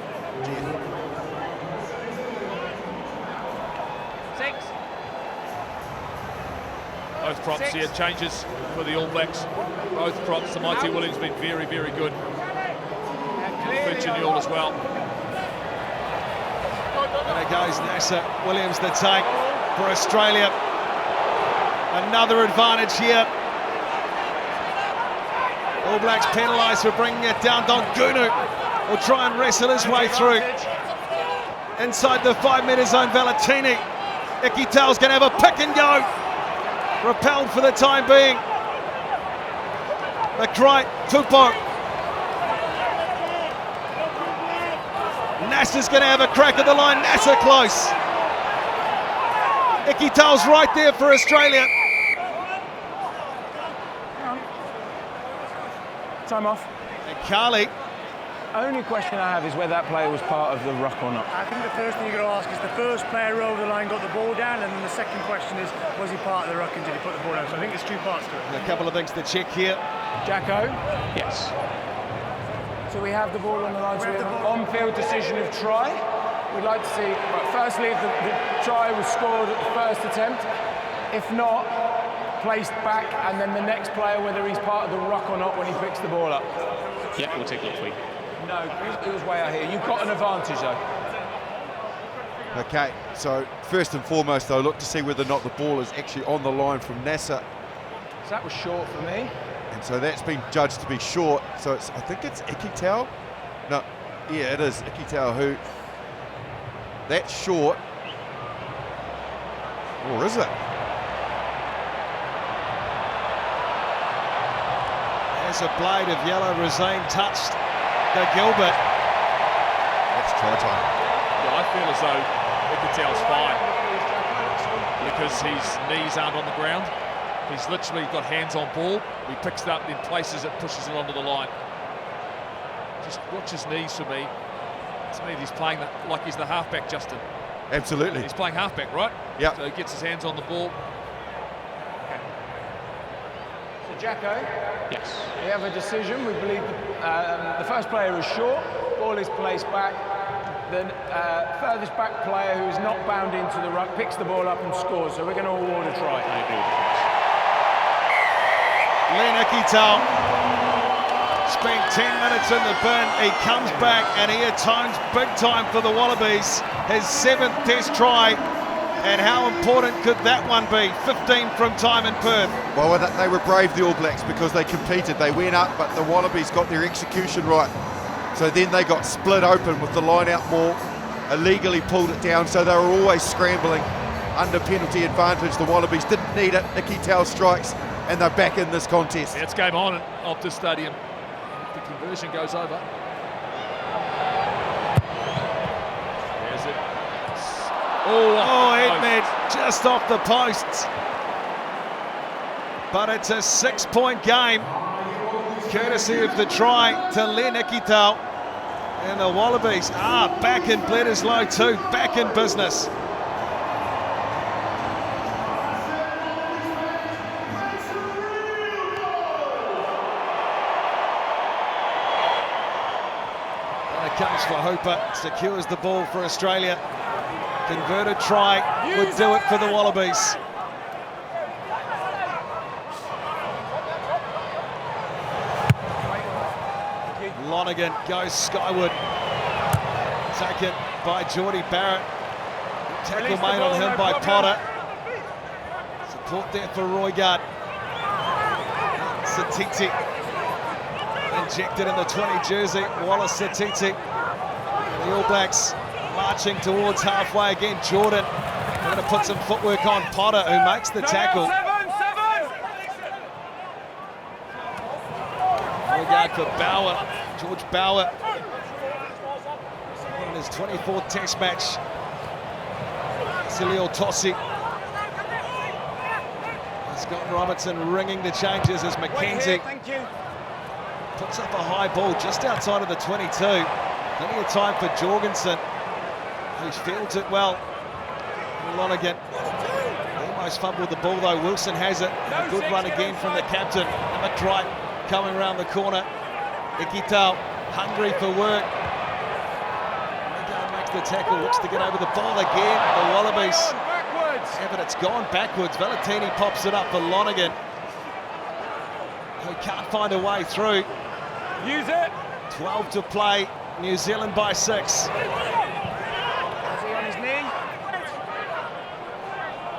6. Both props here, changes for the All Blacks. Both props, the Mighty Williams been very, very good. Finch and Newell as well. And there goes Nasser. Williams the take for Australia. Another advantage here. All Blacks penalised for bringing it down. Dongunu will try and wrestle his way through. Inside the 5-metre zone, Valentini. Ikitau's going to have a pick and go. Repelled for the time being. McWright, Tupo. Nasser's going to have a crack at the line. Nasser close. Ikitau's right there for Australia. Time off. And Carly. Only question I have is whether that player was part of the ruck or not. I think the first thing you've got to ask is the first player over the line got the ball down, and then the second question is, was he part of the ruck and did he put the ball down? So I think there's 2 parts to it. A couple of things to check here. Jacko, Yes. so we have the ball on the line, so we have an on-field decision of try. We'd like to see, well, firstly, if the try was scored at the first attempt. If not, placed back, and then the next player, whether he's part of the ruck or not when he picks the ball up. Yeah, we'll take a look for you. No, it was way out here. You've got an advantage, though. Okay, so first and foremost, though, look to see whether or not the ball is actually on the line from Nasser. So that was short for me. And so that's been judged to be short. So I think it's Ikitau. No, Yeah, it is. Ikitau, who, that's short. Or is it? There's a blade of yellow. Rosane touched the Gilbert. That's try time. Yeah, I feel as though Ikitau's fine because his knees aren't on the ground. He's literally got hands on ball. He picks it up, then places it, pushes it onto the line. Just watch his knees for me. To me, he's playing like he's the halfback, Justin. Absolutely. He's playing halfback, right? Yeah. So he gets his hands on the ball. So Jacko, Yes. we have a decision. We believe the first player is short, ball is placed back. The furthest back player who is not bound into the ruck picks the ball up and scores. So we're going to award a try. I agree with you. Len Ikitau spent 10 minutes in the bin. He comes back and he atones big time for the Wallabies. His 7th test try. And how important could that one be? 15 from time in Perth. Well, they were brave, the All Blacks, because they competed. They went up, but the Wallabies got their execution right. So then they got split open with the line out more, illegally pulled it down, so they were always scrambling under penalty advantage. The Wallabies didn't need it. Ikitau strikes, and they're back in this contest. Yeah, it's game on at Optus Stadium. The conversion goes over. There's it. Oh, Ahmed just off the posts. But it's a 6-point game, courtesy of the try to Len Ikitau. And the Wallabies are back in Bledisloe too, back in business. And it comes for Hooper, secures the ball for Australia. Converted try would do it for the Wallabies. Lonergan goes skyward. Taken by Geordie Barrett. Tackle made on him by Potter. Support there for Roigard. Satiti injected in the 20 jersey. Wallace Satiti. The All Blacks marching towards halfway again. Jordan going to put some footwork on Potter, who makes the tackle. Roigard for Bauer. George Bauer in his 24th test match. Silio Tossi. Scott Robertson ringing the changes as Mackenzie puts up a high ball just outside of the 22. Plenty of time for Jorgensen, who fields it well. Lonergan almost fumbled the ball though. Wilson has it. A good run again from the captain. McDryde coming around the corner. Ikitau hungry for work. Roigard makes the tackle, looks to get over the ball again. The Wallabies. Yeah, but it's gone backwards. Valentini pops it up for Lonergan, who can't find a way through. Use it. 12 to play. New Zealand by 6. Is he on his knee?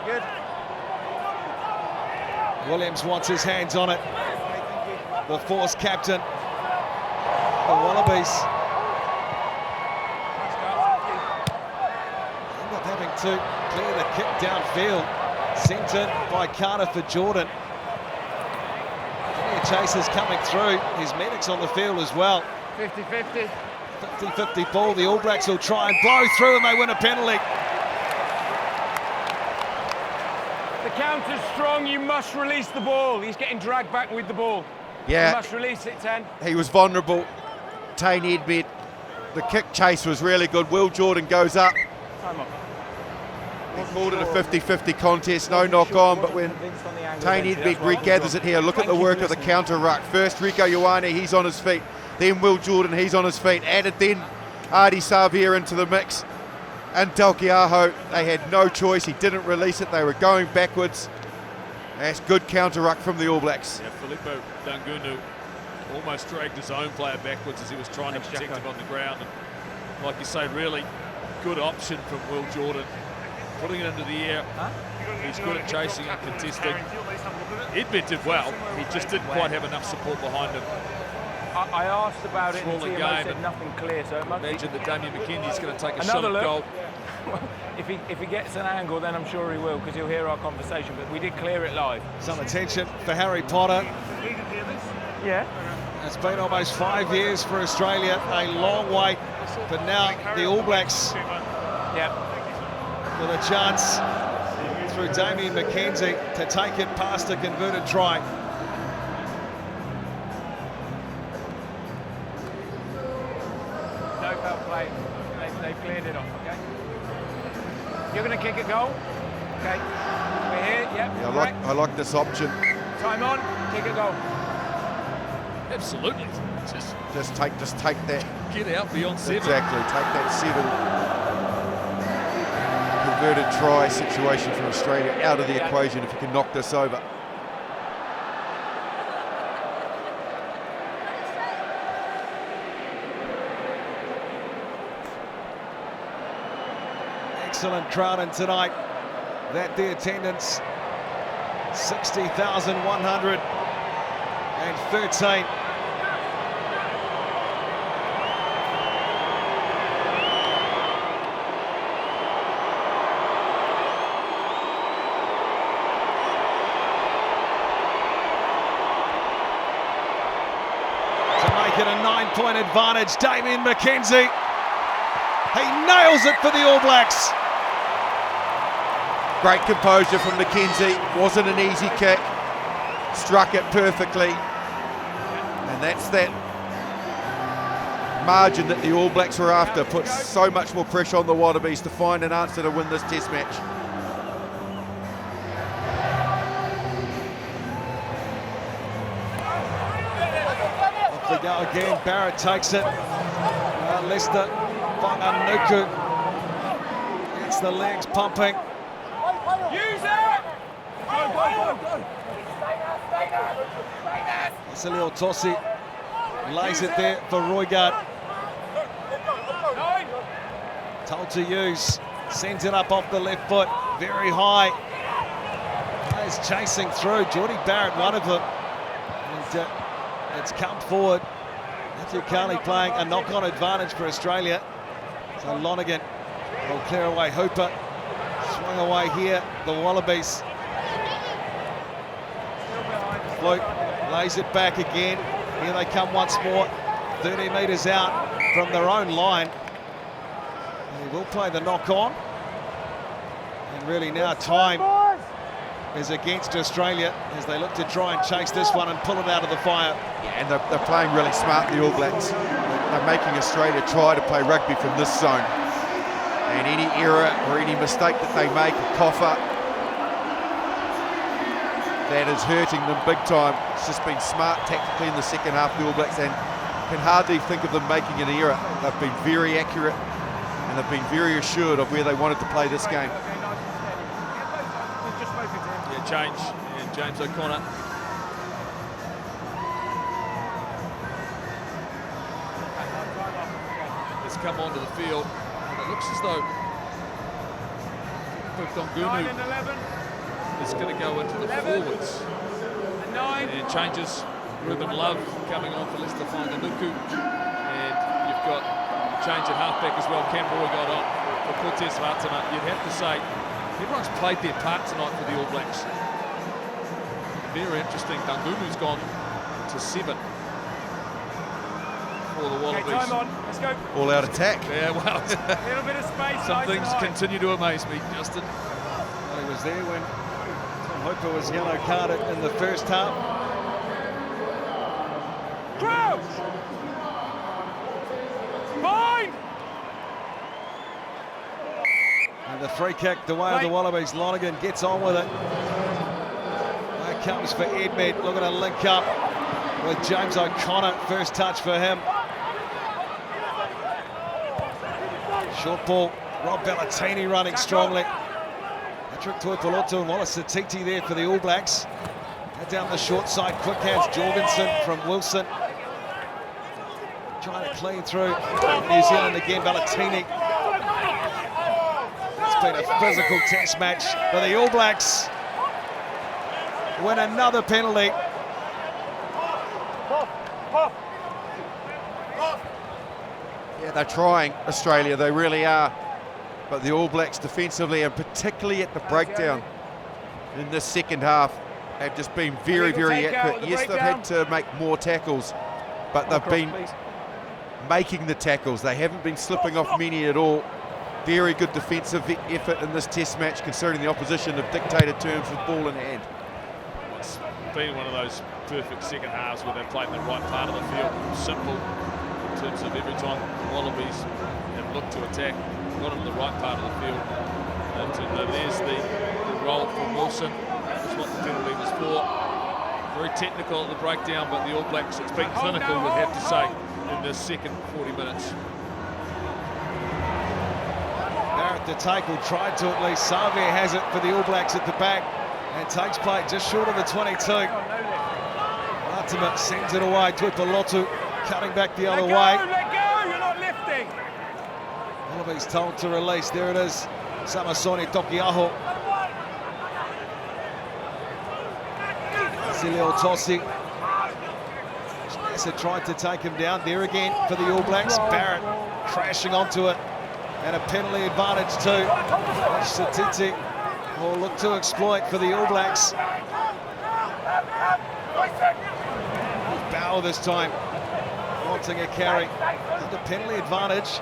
Good. Williams wants his hands on it. The Force captain. The Wallabies end up having to clear the kick downfield. Sent in by Carter for Jordan. Plenty of chasers coming through. His medics on the field as well. 50-50. 50-50 ball. The All Blacks will try and blow through and they win a penalty. The counter's strong. You must release the ball. He's getting dragged back with the ball. Yeah. You must release it, 10. He was vulnerable. Tane Edmed, the kick chase was really good. Will Jordan goes up. Time up. He called it a 50-50 contest, no knock on, but when Tane Edmed regathers it here, look at the work of the counter ruck. First Rico Ioane, he's on his feet. Then Will Jordan, he's on his feet. Added then Ardie Savea into the mix. And Talkiaho, they had no choice. He didn't release it. They were going backwards. That's good counter ruck from the All Blacks. Yeah, Filippo Dangunu almost dragged his own player backwards as he was trying to protect him on the ground. And like you say, really good option from Will Jordan. Putting it into the air. He's good at chasing and contesting. Edmed did well. He just didn't quite have enough support behind him. I asked about it, and Sprawling TMO game, said nothing clear, so it must Imagine that Damien McKenzie's going to take a Another shot at look. goal. if he gets an angle, then I'm sure he will, because he'll hear our conversation, but we did clear it live. Some attention for Harry Potter. Yeah. It's been almost 5 years for Australia, a long wait, but now the All Blacks Yep. with a chance through Damien McKenzie to take it past a converted try. No foul play. They've cleared it off, okay? You're going to kick a goal? Okay. We're here, yep. Yeah, I like this option. Time on, kick a goal. Absolutely. Just take that. Get out beyond 7. Exactly, take that 7 converted try situation for Australia out of the equation if you can knock this over. Excellent crowd tonight. That the attendance, 60,113. To make it a 9-point advantage, Damien McKenzie. He nails it for the All Blacks. Great composure from McKenzie. Wasn't an easy kick. Struck it perfectly. And that's that margin that the All Blacks were after. Puts so much more pressure on the Wallabies to find an answer to win this test match. Off they go again. Barrett takes it. Lester Nuku gets the legs pumping. Use it! Vasilio Tossi lays it there for Roigard. Told to use. Sends it up off the left foot. Very high. Players chasing through. Geordie Barrett, one of them. And it's come forward. Matthew Carney playing a knock-on advantage for Australia. So Lonergan will clear away Hooper. Swung away here, the Wallabies. Luke lays it back again. Here they come once more. 30 metres out from their own line. And he will play the knock-on. And really now time is against Australia as they look to try and chase this one and pull it out of the fire. Yeah, and they're playing really smart, the All Blacks. They're making Australia try to play rugby from this zone. And any error or any mistake that they make, a coffer, that is hurting them big time. It's just been smart tactically in the second half, the All Blacks, and can hardly think of them making an error. They've been very accurate and they've been very assured of where they wanted to play this game. Yeah, change. And James O'Connor. Has come onto the field. And it looks as though Dongunu is going to go into the forwards. And changes. Ruben Love coming on for Lester Nuku. And you've got change at halfback as well. Cam Roy got on for Cortez Vaatama. You'd have to say everyone's played their part tonight for the All Blacks. Very interesting. Dungunu's gone to 7 for the Wallabies. Okay, time on. Let's go. All out attack. Yeah, well, A little bit of space. some nice things and high. continue to amaze me, Justin. Well, he was there when Tom Hooper was yellow carded in the first half. Crouch! Fine! And the free kick, the way of the Wallabies. Lonergan gets on with it. There comes for Edmed, looking to link up with James O'Connor. First touch for him. Short ball, Rob Bellatini running strongly. Patrick Tuipulotu and Wallace Satiti there for the All Blacks. And down the short side, quick hands, Jorgensen from Wilson. Trying to clean through New Zealand again, Bellatini. It's been a physical test match for the All Blacks. Win another penalty. Yeah, they're trying, Australia, they really are. But the All Blacks defensively, and particularly at the breakdown in this second half, have just been very, very accurate. Yes, they've had to make more tackles, but they've been making the tackles. They haven't been slipping off many at all. Very good defensive effort in this test match, considering the opposition have dictated terms with ball in hand. It's been one of those perfect second halves where they've played in the right part of the field. Simple in terms of every time the Wallabies have looked to attack, got them in the right part of the field. And there's the roll from Wilson. That's what the penalty was for. Very technical at the breakdown, but the All Blacks, it's been clinical, we'd have to say, in the second 40 minutes. Barrett to tackle, tried to at least. Xavier has it for the All Blacks at the back and takes play just short of the 22. Ultimate sends it away. Tuipulotu cutting back the other way. Let go, you're not lifting. Wallabies told to release. There it is. Samasoni Tokiaho. Silio Tosi. Schlesser tried to take him down. There again for the All Blacks. Barrett crashing onto it. And a penalty advantage too. Satiti will look to exploit for the All Blacks. Bow this time, wanting a carry. The penalty advantage.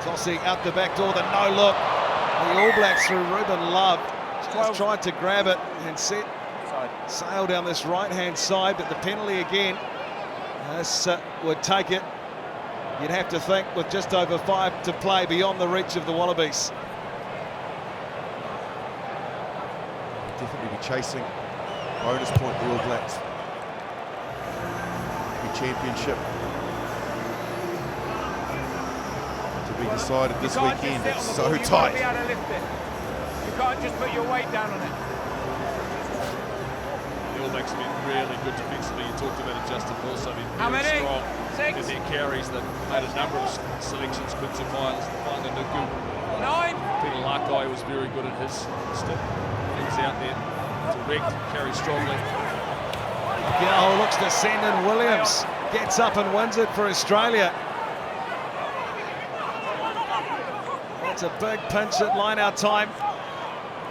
Tossing out the back door, the no look. The All Blacks through Ruben Love. Just tried to grab it and set sail down this right-hand side, but the penalty again. This would take it. You'd have to think with just over 5 to play beyond the reach of the Wallabies. Definitely be chasing bonus point the All Blacks. Rugby Championship to be decided this weekend. It's so tight. You can't just put your weight down on it. The All Blacks have been really good defensively. You talked about it, Justin, also been very strong. 6. In their carries. They've made a number of selections. Quincy Miles, Nuku. 9. Peter Larkai was very good at his step. He's out there direct, carries strongly. Gao looks to send in Williams. Gets up and wins it for Australia. It's a big pinch at line-out time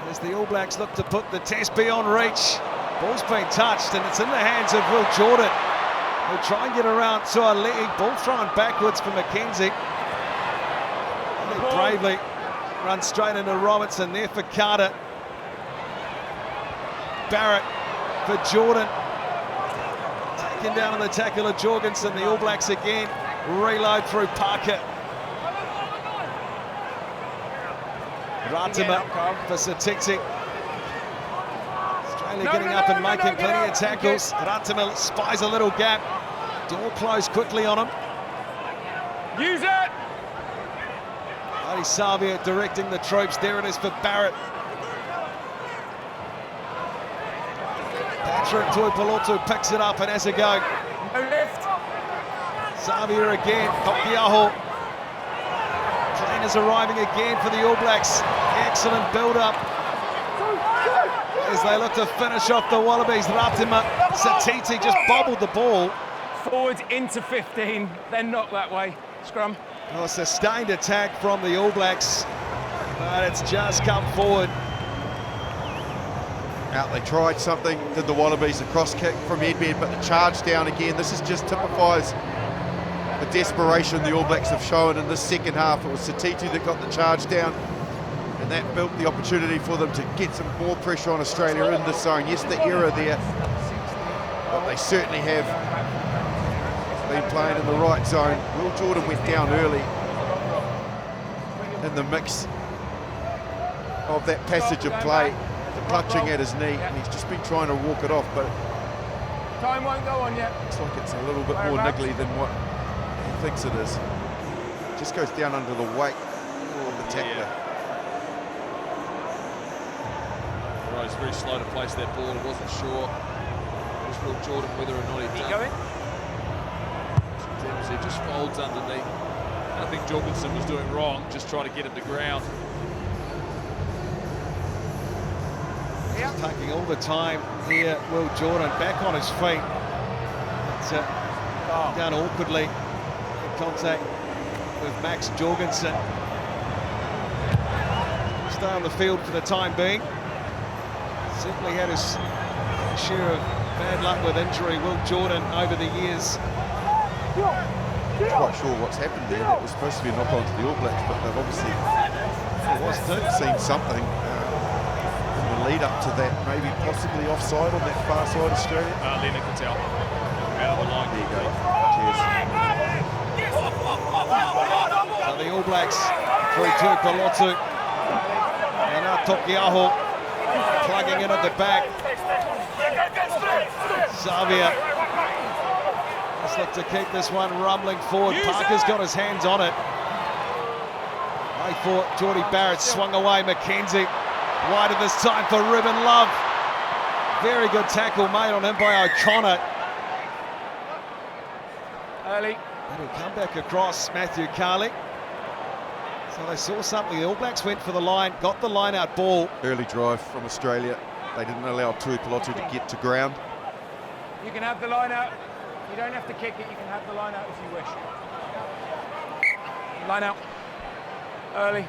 as the All Blacks look to put the test beyond reach. Ball's been touched and it's in the hands of Will Jordan. He'll try and get around Tualei. Ball thrown backwards for McKenzie. And he bravely runs straight into Robertson there for Carter. Barrett for Jordan. Taken down in the tackle of Jorgensen. The All Blacks again reload through Parker. Ratima for Satiti. Australia getting up and making plenty of tackles. Ratima spies a little gap. Door closed quickly on him. Use it! Adi Savia directing the troops. There it is for Barrett. Patrick Tuipulotu picks it up and has a go. No lift. Savia again. Tokiaho. Cleaners arriving again for the All Blacks. Excellent build-up as they look to finish off the Wallabies. Ratima Satiti just bobbled the ball. Forwards into 15, then not that way. Scrum. Well, a sustained attack from the All Blacks, but it's just come forward. Out, they tried something, did the Wallabies, a cross kick from Edmed, but the charge down again. This is just typifies the desperation the All Blacks have shown in this second half. It was Satiti that got the charge down, and that built the opportunity for them to get some more pressure on Australia in this zone. Yes, the error there, but they certainly have been playing in the right zone. Will Jordan went down early in the mix of that passage of play, the clutching at his knee, and he's just been trying to walk it off, but Time won't go on yet. looks like it's a little bit more niggly than what he thinks it is. Just goes down under the weight of the tackler. Right, he's very slow to place that ball. He wasn't sure. It was Will Jordan whether or not he'd Keep done. going. He just folds underneath. I think Jorgensen was doing wrong, just trying to get him to ground. He's taking all the time here, Will Jordan, back on his feet. It's done awkwardly. contact with Max Jorgensen. Stay on the field for the time being. Simply had his share of bad luck with injury, Will Jordan, over the years. Not quite sure what's happened there. That was supposed to be a knock on to the All Blacks, but they've obviously seen something in the lead up to that, maybe possibly offside on that far side of Australia. Leonard Cattell out of the line. There you go. Cheers. So the All Blacks through to Pelotu. And now Tokiaho plugging in at the back. Xavier. Let's look to keep this one rumbling forward. Parker's got his hands on it. They fought. Geordie Barrett swung away. McKenzie wide of this time for Ruben Love. Very good tackle made on him by O'Connor. Early. It'll come back across Matthew Carley. So they saw something. The All Blacks went for the line, got the line out ball. Early drive from Australia. They didn't allow Tui Pelotu to get to ground. You can have the line out. You don't have to kick it. You can have the line out if you wish. Line out. Early.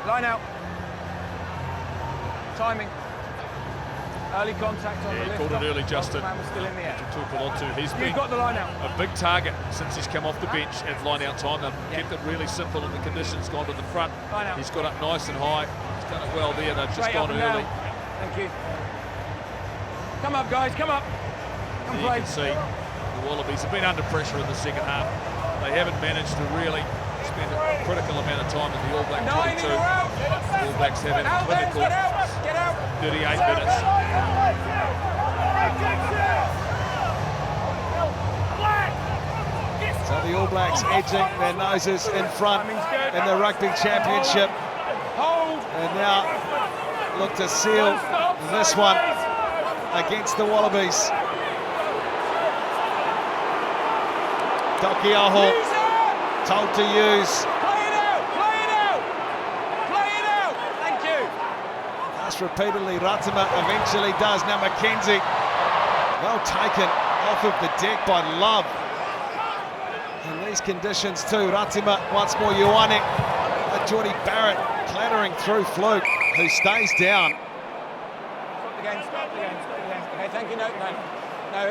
Line out. Timing. Early contact on the lift. He called it early, Justin. Man was still in the air. He's been You've got the line out. a big target since he's come off the bench at line out time. They've kept it really simple and the conditions gone to the front. Line out. He's got up nice and high. He's done it well there. They've just Straight gone up and early. down. Thank you. Come up, guys. Come up. Come You play. can see the Wallabies have been under pressure in the second half. They haven't managed to really spend a critical amount of time in the All Black 22. The All Blacks have a clinical 38 minutes. So the All Blacks edging their noses in front in the Rugby Championship. And now look to seal this one against the Wallabies. Tokiaho told to use. Play it out. Play it out. Play it out. Thank you. That's repeatedly. Ratima eventually does. Now McKenzie, well taken off of the deck by Love. In these conditions too. Ratima once more. Ioane. Geordie Barrett clattering through Fluke, who stays down. Stop the game. Stop the game. Stop the game. Okay, thank you. No,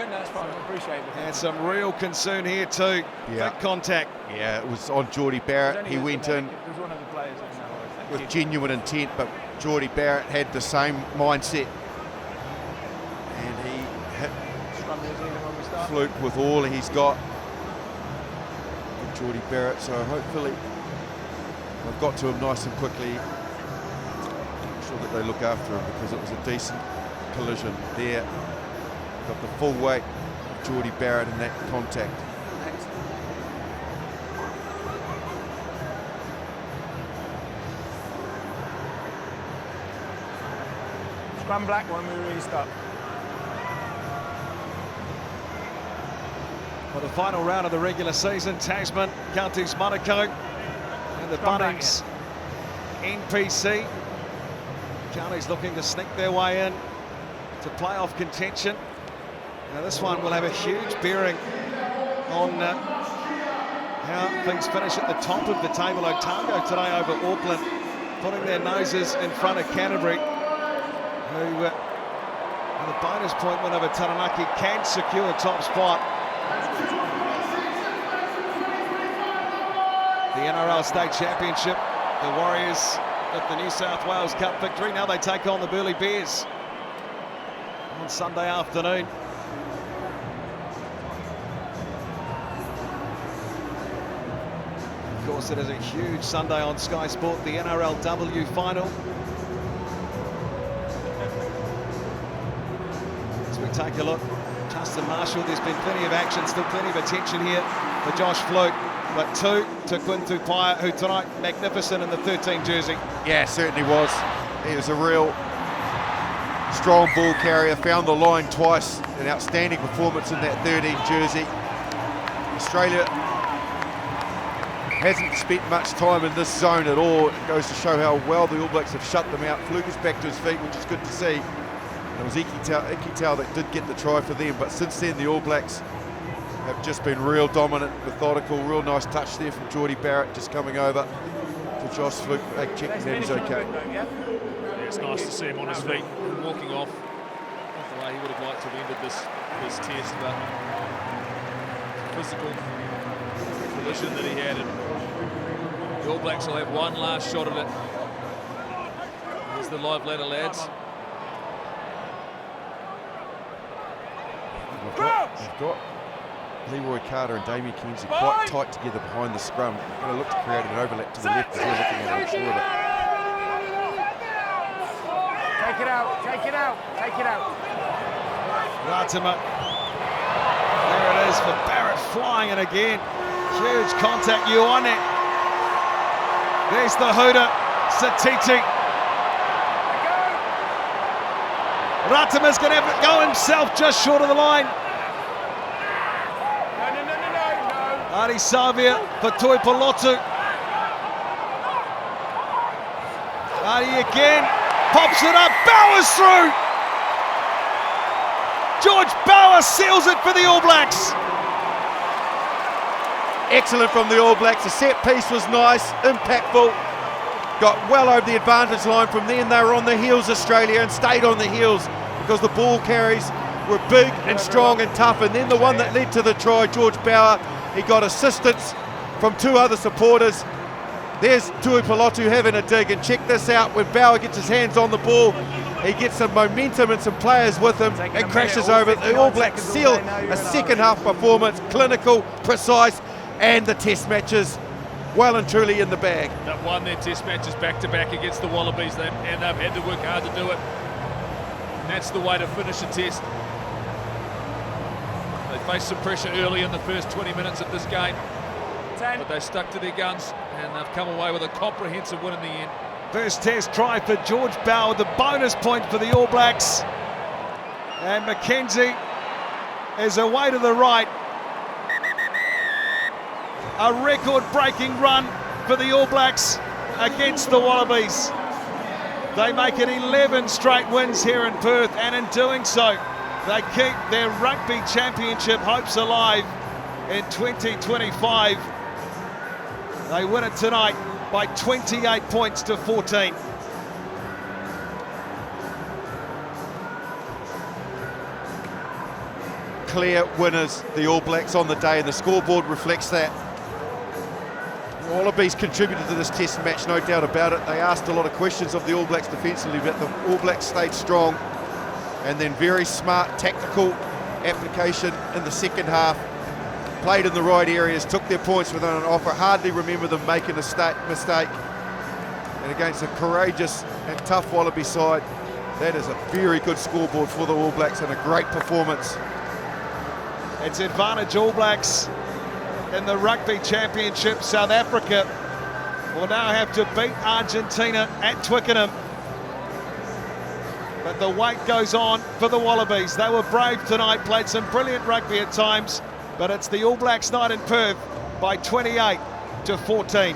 that's fine. I appreciate it. And some real concern here too. Yeah. Big contact. Yeah, it was on Geordie Barrett. He went in There's one of the players. with genuine intent, but Geordie Barrett had the same mindset. And he hit Fluke with all he's got. Geordie Barrett, so hopefully they've got to him nice and quickly. Make sure that they look after him because it was a decent collision there. Got the full weight of Geordie Barrett in that contact. Scrum black when we restart. For the final round of the regular season, Tasman, Counties Monaco, and the Bunnings NPC. Counties looking to sneak their way in to playoff contention. Now this one will have a huge bearing on how things finish at the top of the table. Otago today over Auckland, putting their noses in front of Canterbury, who with a bonus point win over Taranaki can secure top spot. The NRL State Championship, the Warriors at the New South Wales Cup victory. Now they take on the Burleigh Bears on Sunday afternoon. Of course, it is a huge Sunday on Sky Sport, the NRLW final. As we take a look, Justin Marshall, there's been plenty of action, still plenty of attention here for Josh Fluke. But two to Quintu Paia, who tonight magnificent in the 13 jersey. Yeah, certainly was. He was a real strong ball carrier, found the line twice, an outstanding performance in that 13 jersey. Australia hasn't spent much time in this zone at all. It goes to show how well the All Blacks have shut them out. Fluke is back to his feet, which is good to see. And it was Iki Tau that did get the try for them, but since then the All Blacks have just been real dominant, methodical, real nice touch there from Geordie Barrett, just coming over to Josh Fluke, checking that he's okay. Yeah, it's nice to see him on his feet and walking off. Not the way he would have liked to have ended this test, but physical collision that he had, and the All Blacks will have one last shot at it. Here's the live ladder, lads. They've got Leroy Carter and Damien Kenzie quite tight together behind the scrum. They're going to look to create an overlap to the left as they're looking at it, I'm sure of it. Take it out, take it out, take it out. Latimer. There it is for Barrett flying it again. Huge contact, you on it. There's the hooter, Satiti. Ratimer's going to have to go himself just short of the line. No. Ari Savia for Toi Polotu. Ari again, pops it up, Bowers through. George Bauer seals it for the All Blacks. Excellent from the All Blacks. The set piece was nice, impactful. Got well over the advantage line. From then they were on the heels, Australia, and stayed on the heels because the ball carries were big and strong and tough. And then the one that led to the try, George Bauer, he got assistance from two other supporters. There's Tui Polotu having a dig, and check this out, when Bauer gets his hands on the ball, he gets some momentum and some players with him and crashes over. The All Blacks seal a second half performance, clinical, precise, and the test matches well and truly in the bag. They've won their test matches back-to-back against the Wallabies, and they've had to work hard to do it. And that's the way to finish a test. They faced some pressure early in the first 20 minutes of this game, but they stuck to their guns, and they've come away with a comprehensive win in the end. First test try for George Bauer, the bonus point for the All Blacks. And McKenzie is away to the right. A record-breaking run for the All Blacks against the Wallabies. They make it 11 straight wins here in Perth, and in doing so, they keep their Rugby Championship hopes alive in 2025. They win it tonight by 28 points to 14. Clear winners, the All Blacks on the day, and the scoreboard reflects that. The Wallabies contributed to this test match, no doubt about it. They asked a lot of questions of the All Blacks defensively, but the All Blacks stayed strong, and then very smart tactical application in the second half. Played in the right areas, took their points without an offer. Hardly remember them making a mistake. And against a courageous and tough Wallaby side, that is a very good scoreboard for the All Blacks and a great performance. It's advantage All Blacks in the Rugby Championship. South Africa will now have to beat Argentina at Twickenham. But the wait goes on for the Wallabies. They were brave tonight, played some brilliant rugby at times, but it's the All Blacks night in Perth by 28 to 14.